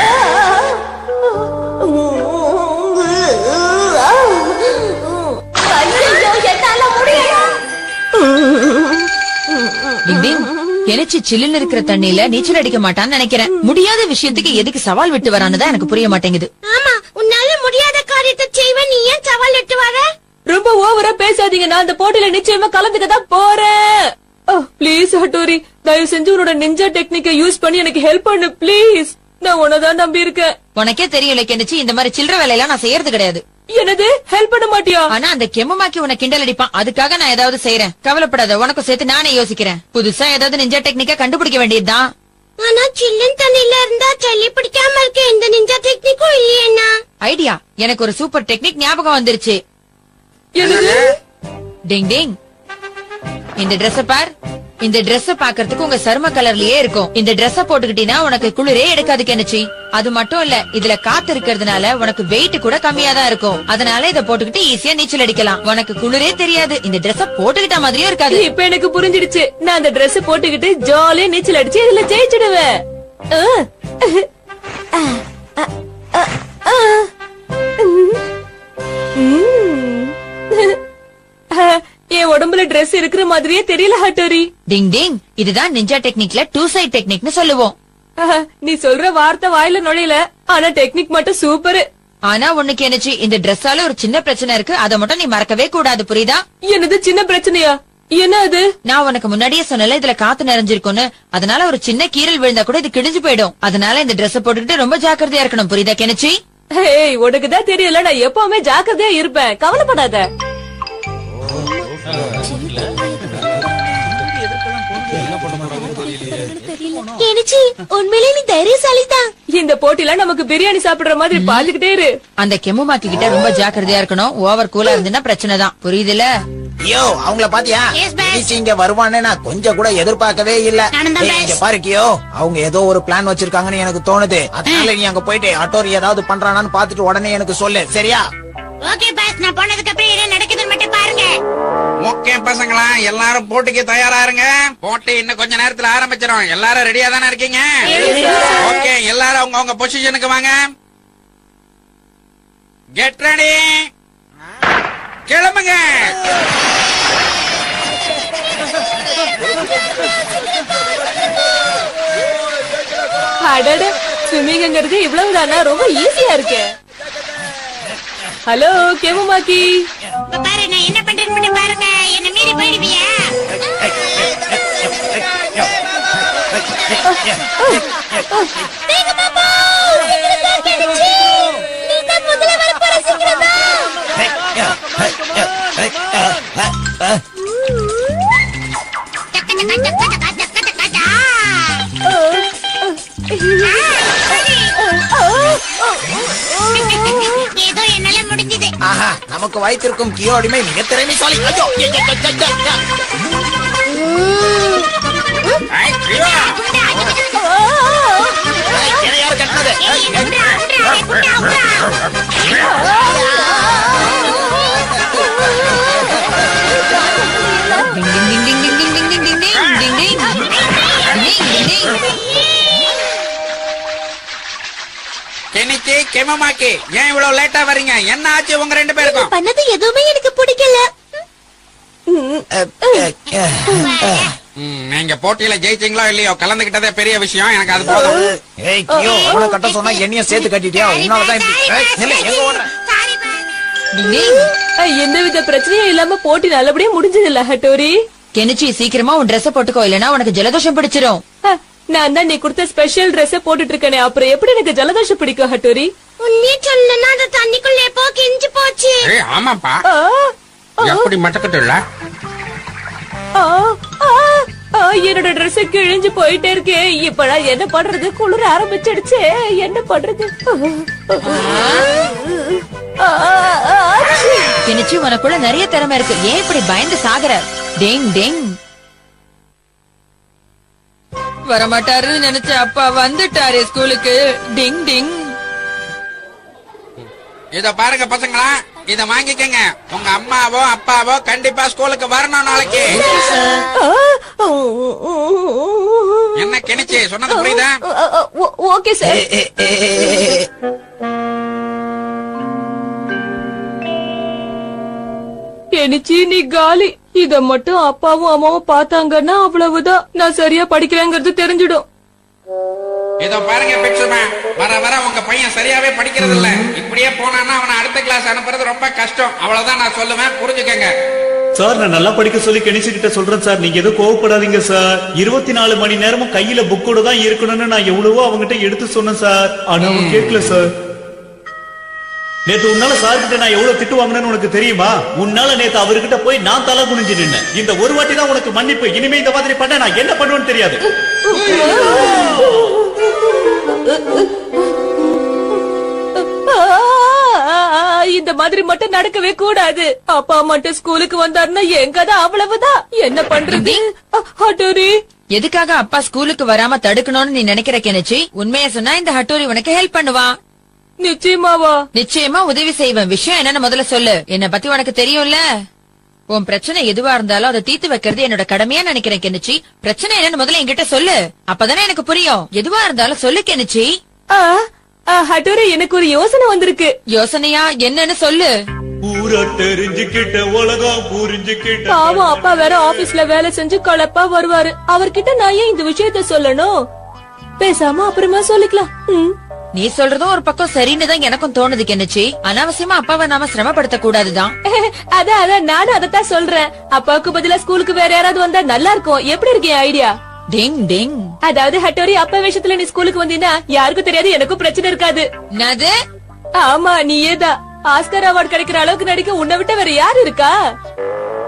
கெனிச்சி சில்லுன்னு இருக்கிற தண்ணியில நீச்சல் அடிக்க மாட்டான்னு நினைக்கிறேன். முடியாத விஷயத்துக்கு எதுக்கு சவால் விட்டு வரான்னு எனக்கு புரிய மாட்டேங்குது. ஆமா, உன்னால முடியாத காரியத்தை செய்வ, நீ ஏன் சவால் விட்டு வர? ரொம்ப ஓவரா பேசாதீங்க. நான் அந்த போட்டியில நிச்சயமா கலந்துக்க தான் போறேன். ப்ளீஸ் ஹட்டோரி, தயவு செஞ்சு உன்னோட நிஞ்சா டெக்னிக்கை யூஸ் பண்ணி எனக்கு ஹெல்ப் பண்ணு ப்ளீஸ். நான் உன்னதான் நம்பி இருக்கேன். உனக்கே தெரியல கெனிச்சி, இந்த மாதிரி சில்லற வேலையெல்லாம் நான் செய்யறது கிடையாது. என்னது, ஹெல்ப் பண்ண மாட்டியா? ஆனா அந்த கெமமாக்கி உனக்கு கிண்டல் அடிப்பான், அதுக்காக நான் ஏதாவது செய்யறேன். கவலைப்படாத, உனக்கும் சேர்த்து நானே யோசிக்கிறேன். புதுசா ஏதாவது நிஞ்சா டெக்னிக்கா கண்டுபிடிக்க வேண்டியதுதான். ஆனா சில்லுன்னு தண்ணியில இருந்தா சளி பிடிக்காம இருக்க எந்த நிஞ்சா டெக்னிக்கும் இல்லையா? ஐடியா, எனக்கு ஒரு சூப்பர் டெக்னிக் ஞாபகம் வந்துருச்சு. டிங் டிங், இந்த Dress பார். இந்த Dress பாக்குறதுக்கு உங்க சர்ம கலர்லயே இருக்கும். இந்த Dress போட்டுக்கிட்டீங்கன்னா உனக்கு குளிரே எடுக்காது கெனிச்சி. அது மட்டும் இல்ல, இதுல காத்து இருக்கிறதுனால உனக்கு வெயிட் கூட கம்மியா தான் இருக்கும். அதனால இத போட்டுக்கிட்டு ஈஸியா நீச்சல் அடிக்கலாம். உனக்கு குளிரே தெரியாது. இந்த Dress போட்டுக்கிட்ட மாதிரியே இருக்காது. இப்ப எனக்கு புரிஞ்சிடுச்சு. நான் அந்த Dress போட்டுக்கிட்டு ஜாலியா நீச்சல் அடிச்சு இதுல ஜெயிச்சிடுவேன். என் உடம்புல Dress இருக்கிற மாதிரியே தெரியல ஹட்டோரி. டிங் டிங், இதுதான் நிஞ்சா டெக்னிக்ல 2 சைட் டெக்னிக்னு சொல்லுவோம். நீ சொல்ற வார்த்தை வாயில நுழையல, ஆனா டெக்னிக் மட்டும் சூப்பர். ஆனா உனக்கு என்னச்சு, இந்த Dressஆல ஒரு சின்ன பிரச்சனை இருக்கு. அத மட்டும் நீ மறக்கவே கூடாது, புரியுதா? என்னது சின்ன பிரச்சனையா? என்ன அது? நான் உனக்கு முன்னாடியே சொன்னல, இதுல காத்து நிறைஞ்சிருக்கும்னு. அதனால ஒரு சின்ன கீறல் விழுந்தா கூட இது கிழிஞ்சு போயிடும். அதனால இந்த Dress போட்டுக்கிட்டு ரொம்ப ஜாக்கிரதையா இருக்கணும், புரியுதா கெனிச்சி? ஏய், உனக்குதான் தெரியல, நான் எப்பவுமே ஜாக்கிரதையா இருப்பேன். கவலைப்படாத. கெனிச்சி, உண்மையிலே நீ தைரியசாலிதான். இந்த போட்டில நமக்கு பிரியாணி சாப்பிடுற மாதிரி பாத்துக்கிட்டே இரு. அந்த கெமுமாக்கி கிட்ட ரொம்ப ஜாக்கிரதையா இருக்கணும். ஓவர் கூலா இருந்துன்னா பிரச்சனை தான், புரியுதுல? ஐயோ, அவங்கள பாத்தியா? இங்க வருவான்னு நான் கொஞ்சம் கூட எதிர்பார்க்கவே இல்ல. இங்க பாரு கியோ, அவங்க ஏதோ ஒரு பிளான் வச்சிருக்காங்கன்னு எனக்கு தோணுது. அதனால நீ அங்க போயிட்டு அட்டோரி ஏதாவது பண்றானான்னு பாத்துட்டு உடனே எனக்கு சொல்லு, சரியா? ஓகே பாஸ், நான் போனதுக்கு அப்புறம் என்ன நடக்குதுன்னு மட்டும் பாருங்க. ஓகே பசங்களா, எல்லாரும் போட்டிக்கு தயாரா இருங்க. போட்டி இன்னும் கொஞ்ச நேரத்துல ஆரம்பிச்சிடும். எல்லாரும் ரெடியா தானே இருக்கீங்க? ஓகே, எல்லாரும் அவங்க பொசிஷனுக்கு வாங்க. கெட் ரெடி, கிளம்புங்க. அடட, ஸ்விம்மிங்ங்கிறது இவ்வளவுதானா? ரொம்ப ஈஸியா இருக்கு. ஹலோ கெமுமாக்கி, பாரு நான் என்ன பண்றேன்னு மட்டும் பாருங்க. என்ன மீறி போயிடுவியா? ஏதோ என்னால முடிஞ்சது. ஆஹா, நமக்கு வைத்திருக்கும் கியோ அடிமை மிக திறமைசாலி. ஐயோ, யார் கட்டினது? கெனிச்சி, கெமமாக்கி, ஏன் இவ்வளவு லேட்டா வரீங்க? என்ன ஆச்சு உங்க ரெண்டு பேருக்கும்? பண்ணது எதுவுமே எனக்கு பிடிக்கல. நீங்க போட்டியில ஜெயிச்சீங்களோ இல்லையோ, கலந்துகிட்டதே பெரிய விஷயம். எனக்கு அது போதும். ஏய் கியோ, அவனை கட்ட சொன்னா என்னையும் சேர்த்து கட்டிட்டியா? உன்னாலதான் எங்க ஓடுற? எந்தவித பிரச்சனையும் இல்லாம போட்டி நல்லபடியா முடிஞ்சது இல்ல ஹட்டோரி? கெனிச்சி சீக்கிரமா உன் Dress போட்டுக்கோ, இல்லனா உனக்கு ஜலதோஷம் பிடிச்சிரும். நான் தான் நீ கொடுத்த ஸ்பெஷல் Dress போட்டுட்டு இருக்கேனே, அப்புறம் எப்படி எனக்கு ஜலதோஷம் பிடிக்கும் ஹட்டோரி? உன்னே சொல்லனா அந்த தண்ணிக்குள்ள எப்போ கிஞ்சி போச்சு. ஆமாப்பா, எப்படி மட்டக்கட்டுல என்னோட Dress கிழிஞ்சு போயிட்டே இருக்கே. இப்ப நான் என்ன பண்றது? குளிர ஆரம்பிச்சிடுச்சே, என்ன பண்றது? கெனிச்சி உனக்குள்ள நிறைய திறமை இருக்கு, ஏன் இப்படி பயந்து சாகுற? Tang Tang. வரமாட்டாருன்னு நினைச்ச அப்பா வந்துட்டாரு ஸ்கூலுக்கு. டிங் டிங். இத பாருங்க பசங்களா, இத வாங்கிக்கங்க. உங்க அம்மாவோ அப்பாவோ கண்டிப்பா ஸ்கூலுக்கு வரணும் நாளைக்கு. என்ன கெனிச்சி சொன்னது புரியுதா? Okay sir. கெனிச்சி நீ காலி. இத மட்டும் அப்பாவும் அம்மாவும் பார்த்தாங்கன்னா அவ்வளவுதான், நான் சரியா படிக்கிறேங்கிறது தெரிஞ்சிடும். இதோ பாருங்க பிட்சுமா, வர வர உங்க பையன் சரியாவே படிக்கிறது இல்ல. இப்படியே போனான்னா அவனை அடுத்த கிளாஸ் அனுப்புறது ரொம்ப கஷ்டம். அவ்வளவுதான் நான் சொல்லுவேன், புரிஞ்சுக்கங்க. சார் நான் நல்லா படிக்க சொல்லி கெனிச்சி கிட்ட சொல்றேன் சார், நீங்க எதுவும் கோவப்படாதீங்க சார். 24 மணி நேரமும் கையில புக்கோட தான் இருக்கணும்னு நான் எவ்வளவோ அவங்ககிட்ட எடுத்து சொன்னேன் சார், ஆனா அவன் கேட்கல சார். நேத்து உன்னால சார் கிட்ட நான் எவ்வளவு திட்டு வாங்கினேன்னு உனக்கு தெரியுமா? உன்னால நேத்து அவர்கிட்ட போய் நான் தலை குனிஞ்சு நின்னேன். இந்த ஒரு வாட்டி தான் உனக்கு மன்னிப்பு. இனிமே இந்த மாதிரி பண்ண நான் என்ன பண்ணுவேன்னு தெரியாது. இந்த மாதிரி மட்டும் நடக்கவே கூடாது. அப்பா மட்டும் ஸ்கூலுக்கு வந்தாருன்னா எங்கதான் அவ்வளவுதான். என்ன பண்றது? ஹட்டோரி, எதுக்காக அப்பா ஸ்கூலுக்கு வராம தடுக்கணும்னு நீ நினைக்கிற கெனிச்சி? உண்மையை சொன்னா இந்த ஹட்டோரி உனக்கு ஹெல்ப் பண்ணுவா. நிச்சயமாவா? நிச்சயமா உதவி செய்வேன். விஷயம் என்னன்னு முதல்ல சொல்லு. என்ன பத்தி உனக்கு தெரியும்ல. உன் பிரச்சனை எதுவா இருந்தாலும் அதை தீர்த்து வைக்கிறது என்னோட கடமையா நினைக்கிறேன் கெனிச்சி. பிரச்சனை என்னன்னு முதல்ல என்கிட்ட சொல்லு, அப்பதானே எனக்கு புரியும். எதுவா இருந்தாலும் சொல்லு கெனிச்சி. ஹட்டோரி, எனக்கு ஒரு யோசனை வந்திருக்கு. யோசனையா? என்னன்னு சொல்லு. பூரா தெரிஞ்சுக்கிட்ட உலகம் புரிஞ்சுக்கிட்ட. பாவம் அப்பா வேற ஆபீஸ்ல வேலை செஞ்சு கலப்பா வருவாரு. அவர்கிட்ட நான் ஏன் இந்த விஷயத்த சொல்லணும்? பேசாம அப்புறமா சொல்லிக்கலாம். நீ சொல்றதும் ஒரு பக்கம் சரின்னு தான் எனக்கும் தோணுது கெனிச்சி. அனாவசியமா அப்பாவை நாம சிரமப்படுத்த கூடாதுதான். அதான் நானும் அதத்தான் சொல்றேன். அப்பாவுக்கு பதிலா ஸ்கூலுக்கு வேற யாராவது வந்தா நல்லா இருக்கும். எப்படி இருக்கு ஐடியா? டிங் டிங். அதாவது ஹட்டோரி, அப்பா விஷயத்துல நீ ஸ்கூலுக்கு வந்தீங்கன்னா யாருக்கும் தெரியாது, எனக்கும் பிரச்சனை இருக்காது. என்னது? ஆமா, நீயேதான். ஆஸ்கர் அவார்டு கிடைக்கிற அளவுக்கு நடிக்க உன்னை விட்ட வேற யாரு இருக்கா?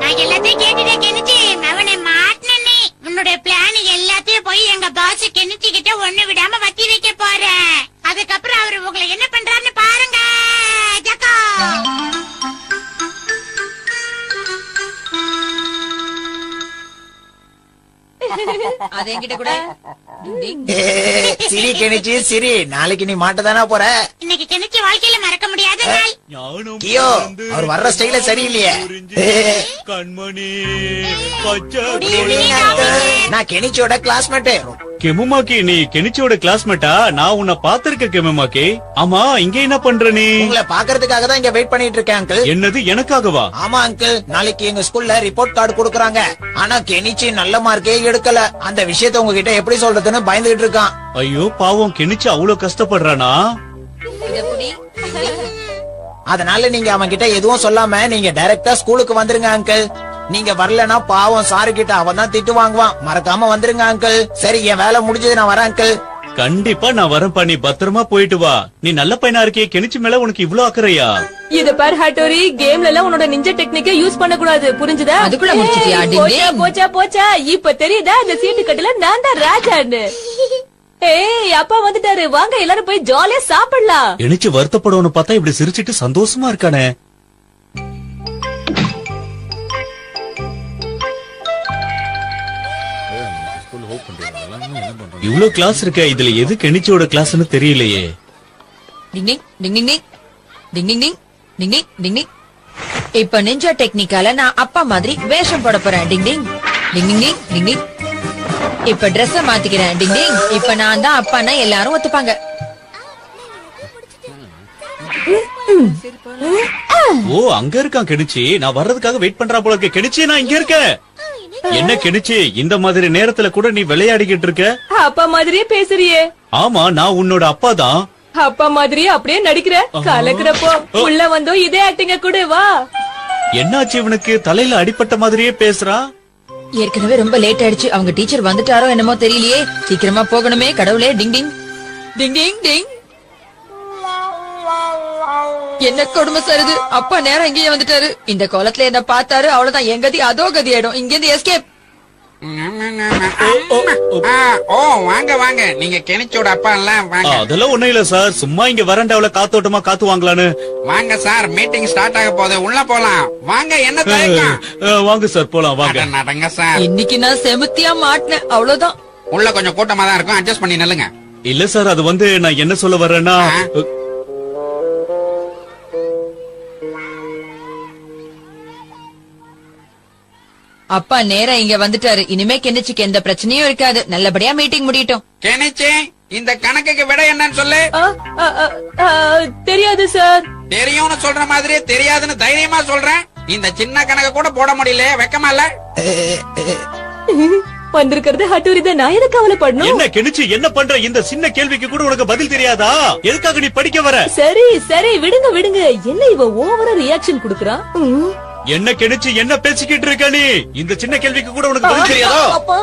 நான் எல்லாத்தையும் கேட்டுட்டேன் கெனிச்சி. அவனை மாட்டினே. உன்னுடைய பிளான் எல்லாத்தையும் போய் எங்க பாஸ் கெனிச்சி கிட்ட ஒண்ணு விடாம வத்தி வைக்க போறேன். அதுக்கப்புறம் அவரு உங்களை என்ன பண்றாருன்னு பாருங்க. ஜக்கா அது என்கிட்ட கூட. சிரி கெனிச்சி சிரி, நாளைக்கு நீ மாட்டதானா போற. இன்னைக்கு கெனிச்சி வாழ்க்கையில மறக்க முடியாத நாள். கியோ, அவர் வர்ற ஸ்டைல சரியில்லையே. கண்மணி நான் கெனிச்சியோட கிளாஸ்மேட். கெமுமாக்கி, நீ கெனிச்சியோட கிளாஸ்மேட்டா? நான் உன்னை பாத்திருக்கேன் கெமுமாக்கி. ஆமா, இங்க என்ன பண்ற நீ? உங்களை பாக்குறதுக்காக தான் இங்க வெயிட் பண்ணிட்டு இருக்கேன் அங்கிள். என்னது, எனக்காகவா? ஆமா அங்கிள், நாளைக்கு எங்க ஸ்கூல்ல ரிப்போர்ட் கார்டு கொடுக்கறாங்க. ஆனா கெனிச்சி நல்ல மார்க்கே எடுக்கல. அந்த விஷயத்தை உங்ககிட்ட எப்படி சொல்றதுன்னு பயந்துகிட்டு இருக்கான். ஐயோ பாவம், கெனிச்சி அவ்வளவு கஷ்டப்படுறானா? அதனால நீங்க அவன் கிட்ட எதுவும் சொல்லாம நீங்க டைரக்டா ஸ்கூலுக்கு வந்துருங்க அங்கிள். நீங்க வரலனா பாவம் சாரு கிட்ட அவன் தான் திட்டு வாங்குவான். மறக்காம வந்துருங்க அங்கிள். சரி, என் வேலை முடிஞ்சது, நான் வரேன் அங்கிள். கண்டிப்பா நான் வரேன். நீ பத்திரமா போயிட்டு வா. நீ நல்ல பையனா இருக்கியே, கெனிச்சி மேல உனக்கு இவ்ளோ அக்கறையா? இத பாரு ஹட்டோரி, கேம்ல எல்லாம் உன்னோட நிஞ்ச டெக்னிக்கை யூஸ் பண்ண கூடாது, புரிஞ்சுதா? அதுக்குள்ள முடிச்சிட்டியா? போச்சா இப்ப தெரியுதா இந்த சீட்டு கட்டுல நான் தான் ராஜான்னு? ஏய், அப்பா வந்துட்டாரு, வாங்க எல்லாரும் போய் ஜாலியா சாப்பிடலாம். கெனிச்சி வருத்தப்படணும்னு பார்த்தா இப்படி சிரிச்சிட்டு சந்தோஷமா இருக்கானே. இவ்ளோ கிளாஸ் இருக்க, இதுல எது கெனிச்சியோட கிளாஸ்னு தெரியலையே. டிங் ding ding ding ding ding ding ding ding ding டிங். இப்ப நிஞ்சா டெக்னிக்கால நான் அப்பா மாதிரி வேஷம் போட போறேன். டிங் ding ding ding ding ding டிங். இப்ப Dress மாத்திக்கிறேன். டிங் டிங். இப்ப நான் தான் அப்பான்னா எல்லாரும் ஒத்துப்பாங்க. ஓ, அங்க இருக்கான் கெனிச்சி. நான் வர்றதுக்காக வெயிட் பண்றா போல இருக்கு. கெனிச்சி, நான் இங்க இருக்கேன். என்ன கெனிச்சி, இந்த மாதிரி நேரத்துல கூட நீ விளையாடிக்கிட்டு இருக்க? அப்பா மாதிரியே பேசுறியே. ஆமா, நான் உன்னோட அப்பா தான். அப்பா மாதிரியே அப்படியே நடிக்கிற. கலக்குறப்போ உள்ள வந்தோம் இதே ஆக்டிங்க கூட. வா. என்னாச்சு இவனுக்கு? தலையில அடிப்பட்ட மாதிரியே பேசுறா. ஏற்கனவே ரொம்ப லேட் ஆயிடுச்சு. அவங்க டீச்சர் வந்துட்டாரோ என்னமோ தெரியலையே. சீக்கிரமா போகணுமே. கடவுளே, டிங் டிங் டிங் டிங் டிங். என்ன கொடுமை சருது. அப்பா நேரம் இங்கேயே வந்துட்டாரு. இந்த கோலத்துல என்ன பார்த்தாரு, அவ்வளவுதான். என் கதி அதோ கதி ஆயிடும். இங்க இருந்து எஸ்கேப். ஓ வாங்க வாங்க, நீங்க கெனிச்சோட அப்பா எல்லாம் வாங்க. அதெல்லாம் ஒண்ணும் இல்ல சார், சும்மா இங்க வரண்டாவில காத்தோட்டமா காத்து வாங்கலான்னு. வாங்க சார், மீட்டிங் ஸ்டார்ட் ஆக போகுது, உள்ள போலாம். வாங்க, என்ன தயக்கம்? வாங்க சார், போலாம் வாங்க. நடங்க சார். இன்னைக்கு நான் செமுத்தியா மாட்டினேன், அவ்வளவுதான். உள்ள கொஞ்சம் கூட்டமா தான் இருக்கும், அட்ஜஸ்ட் பண்ணி நில்லுங்க. இல்ல சார், அது வந்து நான் என்ன சொல்ல வர்றேன்னா, அப்பா நேரா இங்க வந்துட்டாரு. இனிமே கெனிச்சிக்கு எந்த பிரச்சனையும் இருக்காது. நல்லபடியா மீட்டிங் முடியட்டும். கெனிச்சி, இந்த கணக்குக்கு விட என்னன்னு சொல்லு. தெரியாது சார். தெரியும்னு சொல்ற மாதிரி தெரியாதுன்னு தைரியமா சொல்றேன். இந்த சின்ன கணக்கு கூட போட முடியல, வெக்கமா இல்ல? வந்திருக்கிறது ஹட்டூரி தான். நான் எதுக்கு கவலைப்படணும்? என்ன கெனிச்சி, என்ன பண்ற? இந்த சின்ன கேள்விக்கு கூட உனக்கு பதில் தெரியாதா? எதுக்காக நீ படிக்க வர? சரி சரி, விடுங்க விடுங்க. என்ன இவ ஓவரா ரியாக்ஷன் குடுக்குறான்? என்ன கெனிச்சி, என்ன பேசிக்கிட்டு இருக்க நீ? இந்த சின்ன கேள்விக்கு கூட உனக்கு பதில் தெரியாதா? அப்பா,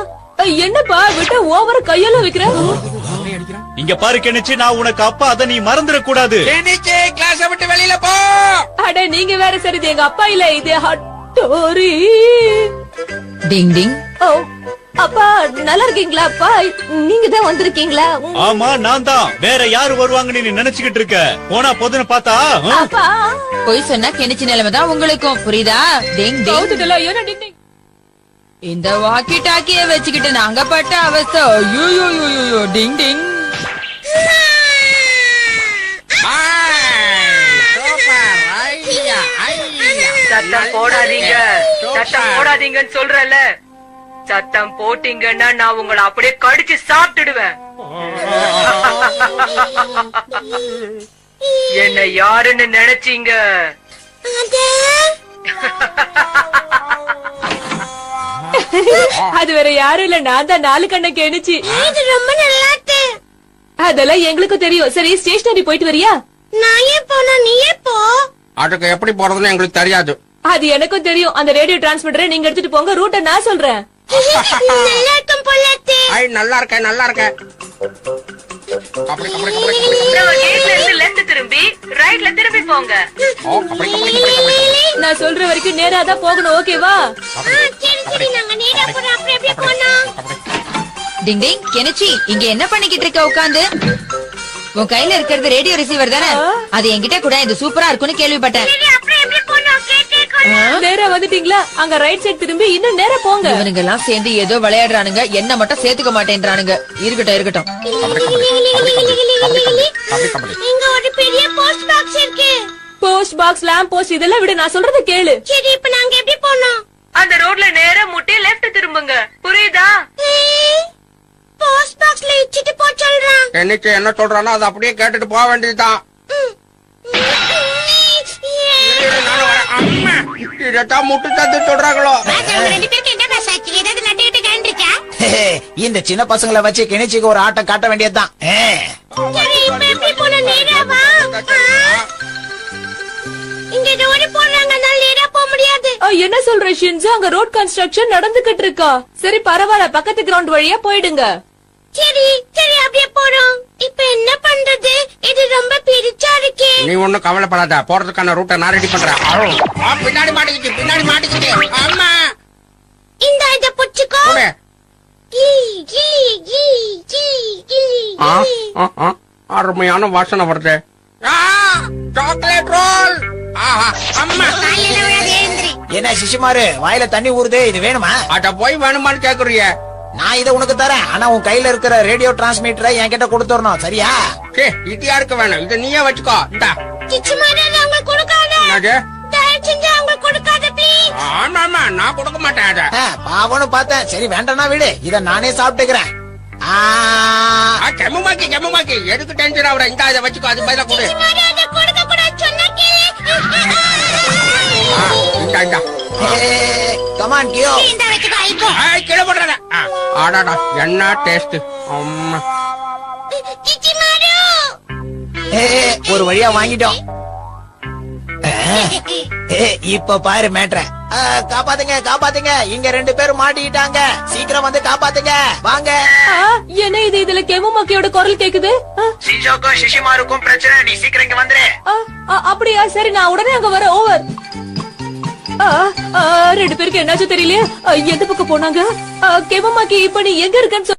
என்னப்பா விட்ட ஓவரா கையெல்லாம் வைக்கிற? இங்க பாரு கெனிச்சி, நான் உனக்கு அப்பா, அத நீ மறந்துட கூடாது. கெனிச்சி, கிளாஸ விட்டு வெளியில போ. அட நீங்க வேற. சரி, இது எங்க அப்பா இல்ல, இது ஹட்டூரி. டிங் டிங். ஓ அப்பா, நல்லா இருக்கீங்களா? அப்பா, நீங்க தான் வந்திருக்கீங்களா? ஆமா, நான் தான். வேற யாரு வருவாங்கன்னு நீ நினைச்சுக்கிட்டு இருக்க? போனா போதுன்னு பார்த்தா அப்பா, போய் சொன்னா கெனிச்சி நிலைமைதான் உங்களுக்கும், புரியுதா? டிங் டிங். இந்த வாக்கி டாக்கிய வச்சுக்கிட்டு நாங்க பட்ட அவஸ்தை. ஐயோ, டிங் டிங். சத்தம் போடாதீங்க, சத்தம் போடாதீங்கன்னு சொல்றல. சத்தம் போட்டீங்கன்னா நான் உங்களை அப்படியே கடிச்சு சாப்பிட்டுடுவேன். என்ன யாருன்னு நினைச்சீங்க? அது வேற யாரும் இல்ல, நான் தான். 4 கண்ண கெனிச்சி. ரொம்ப நல்லா இருக்கு. அதெல்லாம் எங்களுக்கும் தெரியும். சரி, ஸ்டேஷனரி போயிட்டு வரியா? நான் ஏன் போனா, நீயே போ. அதுக்கு எப்படி போறதுன்னு எங்களுக்கு தெரியாது. அது எனக்கும் தெரியும். அந்த ரேடியோ டிரான்ஸ்மிட்டரை நீங்க எடுத்துட்டு போங்க. ரூட்டை நான் சொல்றேன். நல்லா இருக்கும் போல இருக்கு. நல்லா இருக்க, நல்லா இருக்க. லெஃப்ட் திரும்பி ரைட்ல திரும்பி போங்க. நான் சொல்ற வரைக்கும் நேரா தான் போகணும், ஓகேவா? சரி, நாங்க நேரா போறோம். அப்புறம் எப்படி போனோம்? டிங் டிங். கெனிச்சி, இங்க என்ன பண்ணிக்கிட்டு இருக்க உட்காந்து? உன் கையில இருக்கிறது ரேடியோ ரிசீவர் தானே? அது என்கிட்ட கூட. இது சூப்பரா இருக்குன்னு கேள்விப்பட்டேன். நேரா வந்துட்டீங்களா? அங்க ரைட் சைடு திரும்பி இன்னும் நேரா போங்க. இவனுங்க எல்லாம் சேர்ந்து ஏதோ விளையாடுறானுங்க. என்ன மட்டும் சேர்த்துக்க மாட்டேன்றானுங்க. இருக்கட்டும். இங்க ஒரு பெரிய போஸ்ட் பாக்ஸ் இருக்கு. போஸ்ட் பாக்ஸ், லேம்ப் போஸ்ட் இதெல்லாம் விட, நான் சொல்றத கேளு. சரி, இப்ப நாங்க எப்படி போனோம்? அந்த ரோட்ல நேரா முட்டி லெஃப்ட் திரும்புங்க, புரியுதா? போஸ்ட் பாக்ஸ்ல இச்சிட்டு போ சொல்றான். என்னைக்கு என்ன சொல்றானோ அதை அப்படியே கேட்டுட்டு போக வேண்டியதுதான். இதத்தான் முட்டு தத்து சொல்றாங்களோ. இந்த சின்ன பசங்களை வச்சு கெனிச்சிக்கு ஒரு ஆட்டம் காட்ட வேண்டியதுதான். என்ன சொல்ற ஷின்சோ? அங்க ரோட் கன்ஸ்ட்ரக்ஷன் நடந்துகிட்டு இருக்கா. சரி பரவாயில்ல, பக்கத்து கிரவுண்ட் வழியா போயிடுங்க. சரி சரி, அப்படியே போறோம். இப்ப என்ன பண்றது? இது ரொம்ப பிரிச்சா இருக்கே. நீ ஒண்ணும் கவலைப்படாத, போறதுக்கான ரூட்டை நான் ரெடி பண்றேன். பின்னாடி மாட்டிக்கிச்சு. அம்மா, இந்த இத புடிச்சுக்கோ. அருமையான வாசனை வருது. Chocolate roll. அம்மா, என்ன சிசுமாரு, வாயில தண்ணி ஊறுது. இது வேணுமா? அட போய் வேணுமான்னு கேக்குறிய? நான் இதை உனக்கு தரேன். ஆனா உன் கையில இருக்கிற ரேடியோ டிரான்ஸ்மிட்டரை என்கிட்ட கொடுத்துடணும், சரியா? இது யாருக்கு வேணும்? இத நீயே வச்சுக்கோ. ஆமா, நான் கொடுக்க மாட்டேன் அத. பாவனு பார்த்தேன். சரி வேண்டாம்னா விடு, இத நானே சாப்பிட்டுக்கிறேன். கெம்முமாக்கி எதுக்கு டென்ஷன் ஆகுற? இந்த இதை வச்சுக்கோ, அது பதிலா கொடு. கமான் கியோ. கீழே போடுறத. ஆடாடா, என்ன டேஸ்ட். ஒரு வழியா வாங்கிட்டோம். இப்ப பாரு மேட்ர. காப்பாத்துங்க காப்பாத்துங்க, இங்க 2 பேரும் மாட்டிக்கிட்டாங்க, சீக்கிரம் வந்து காப்பாத்துங்க வாங்க. என்ன இது, இதுல கெமுமாக்கியோட குரல் கேக்குது. ஷின்சோக்கும் ஷிஷிமாருக்கும் பிரச்சனை, நீ சீக்கிரம் இங்க வந்துரு. அப்படியா, சரி நான் உடனே அங்க வர. ஓவர். 2 பேருக்கு என்னாச்சு தெரியல, எந்த பக்கம் போனாங்க? கெமுமாக்கி இப்ப நீ எங்க இருக்கன்னு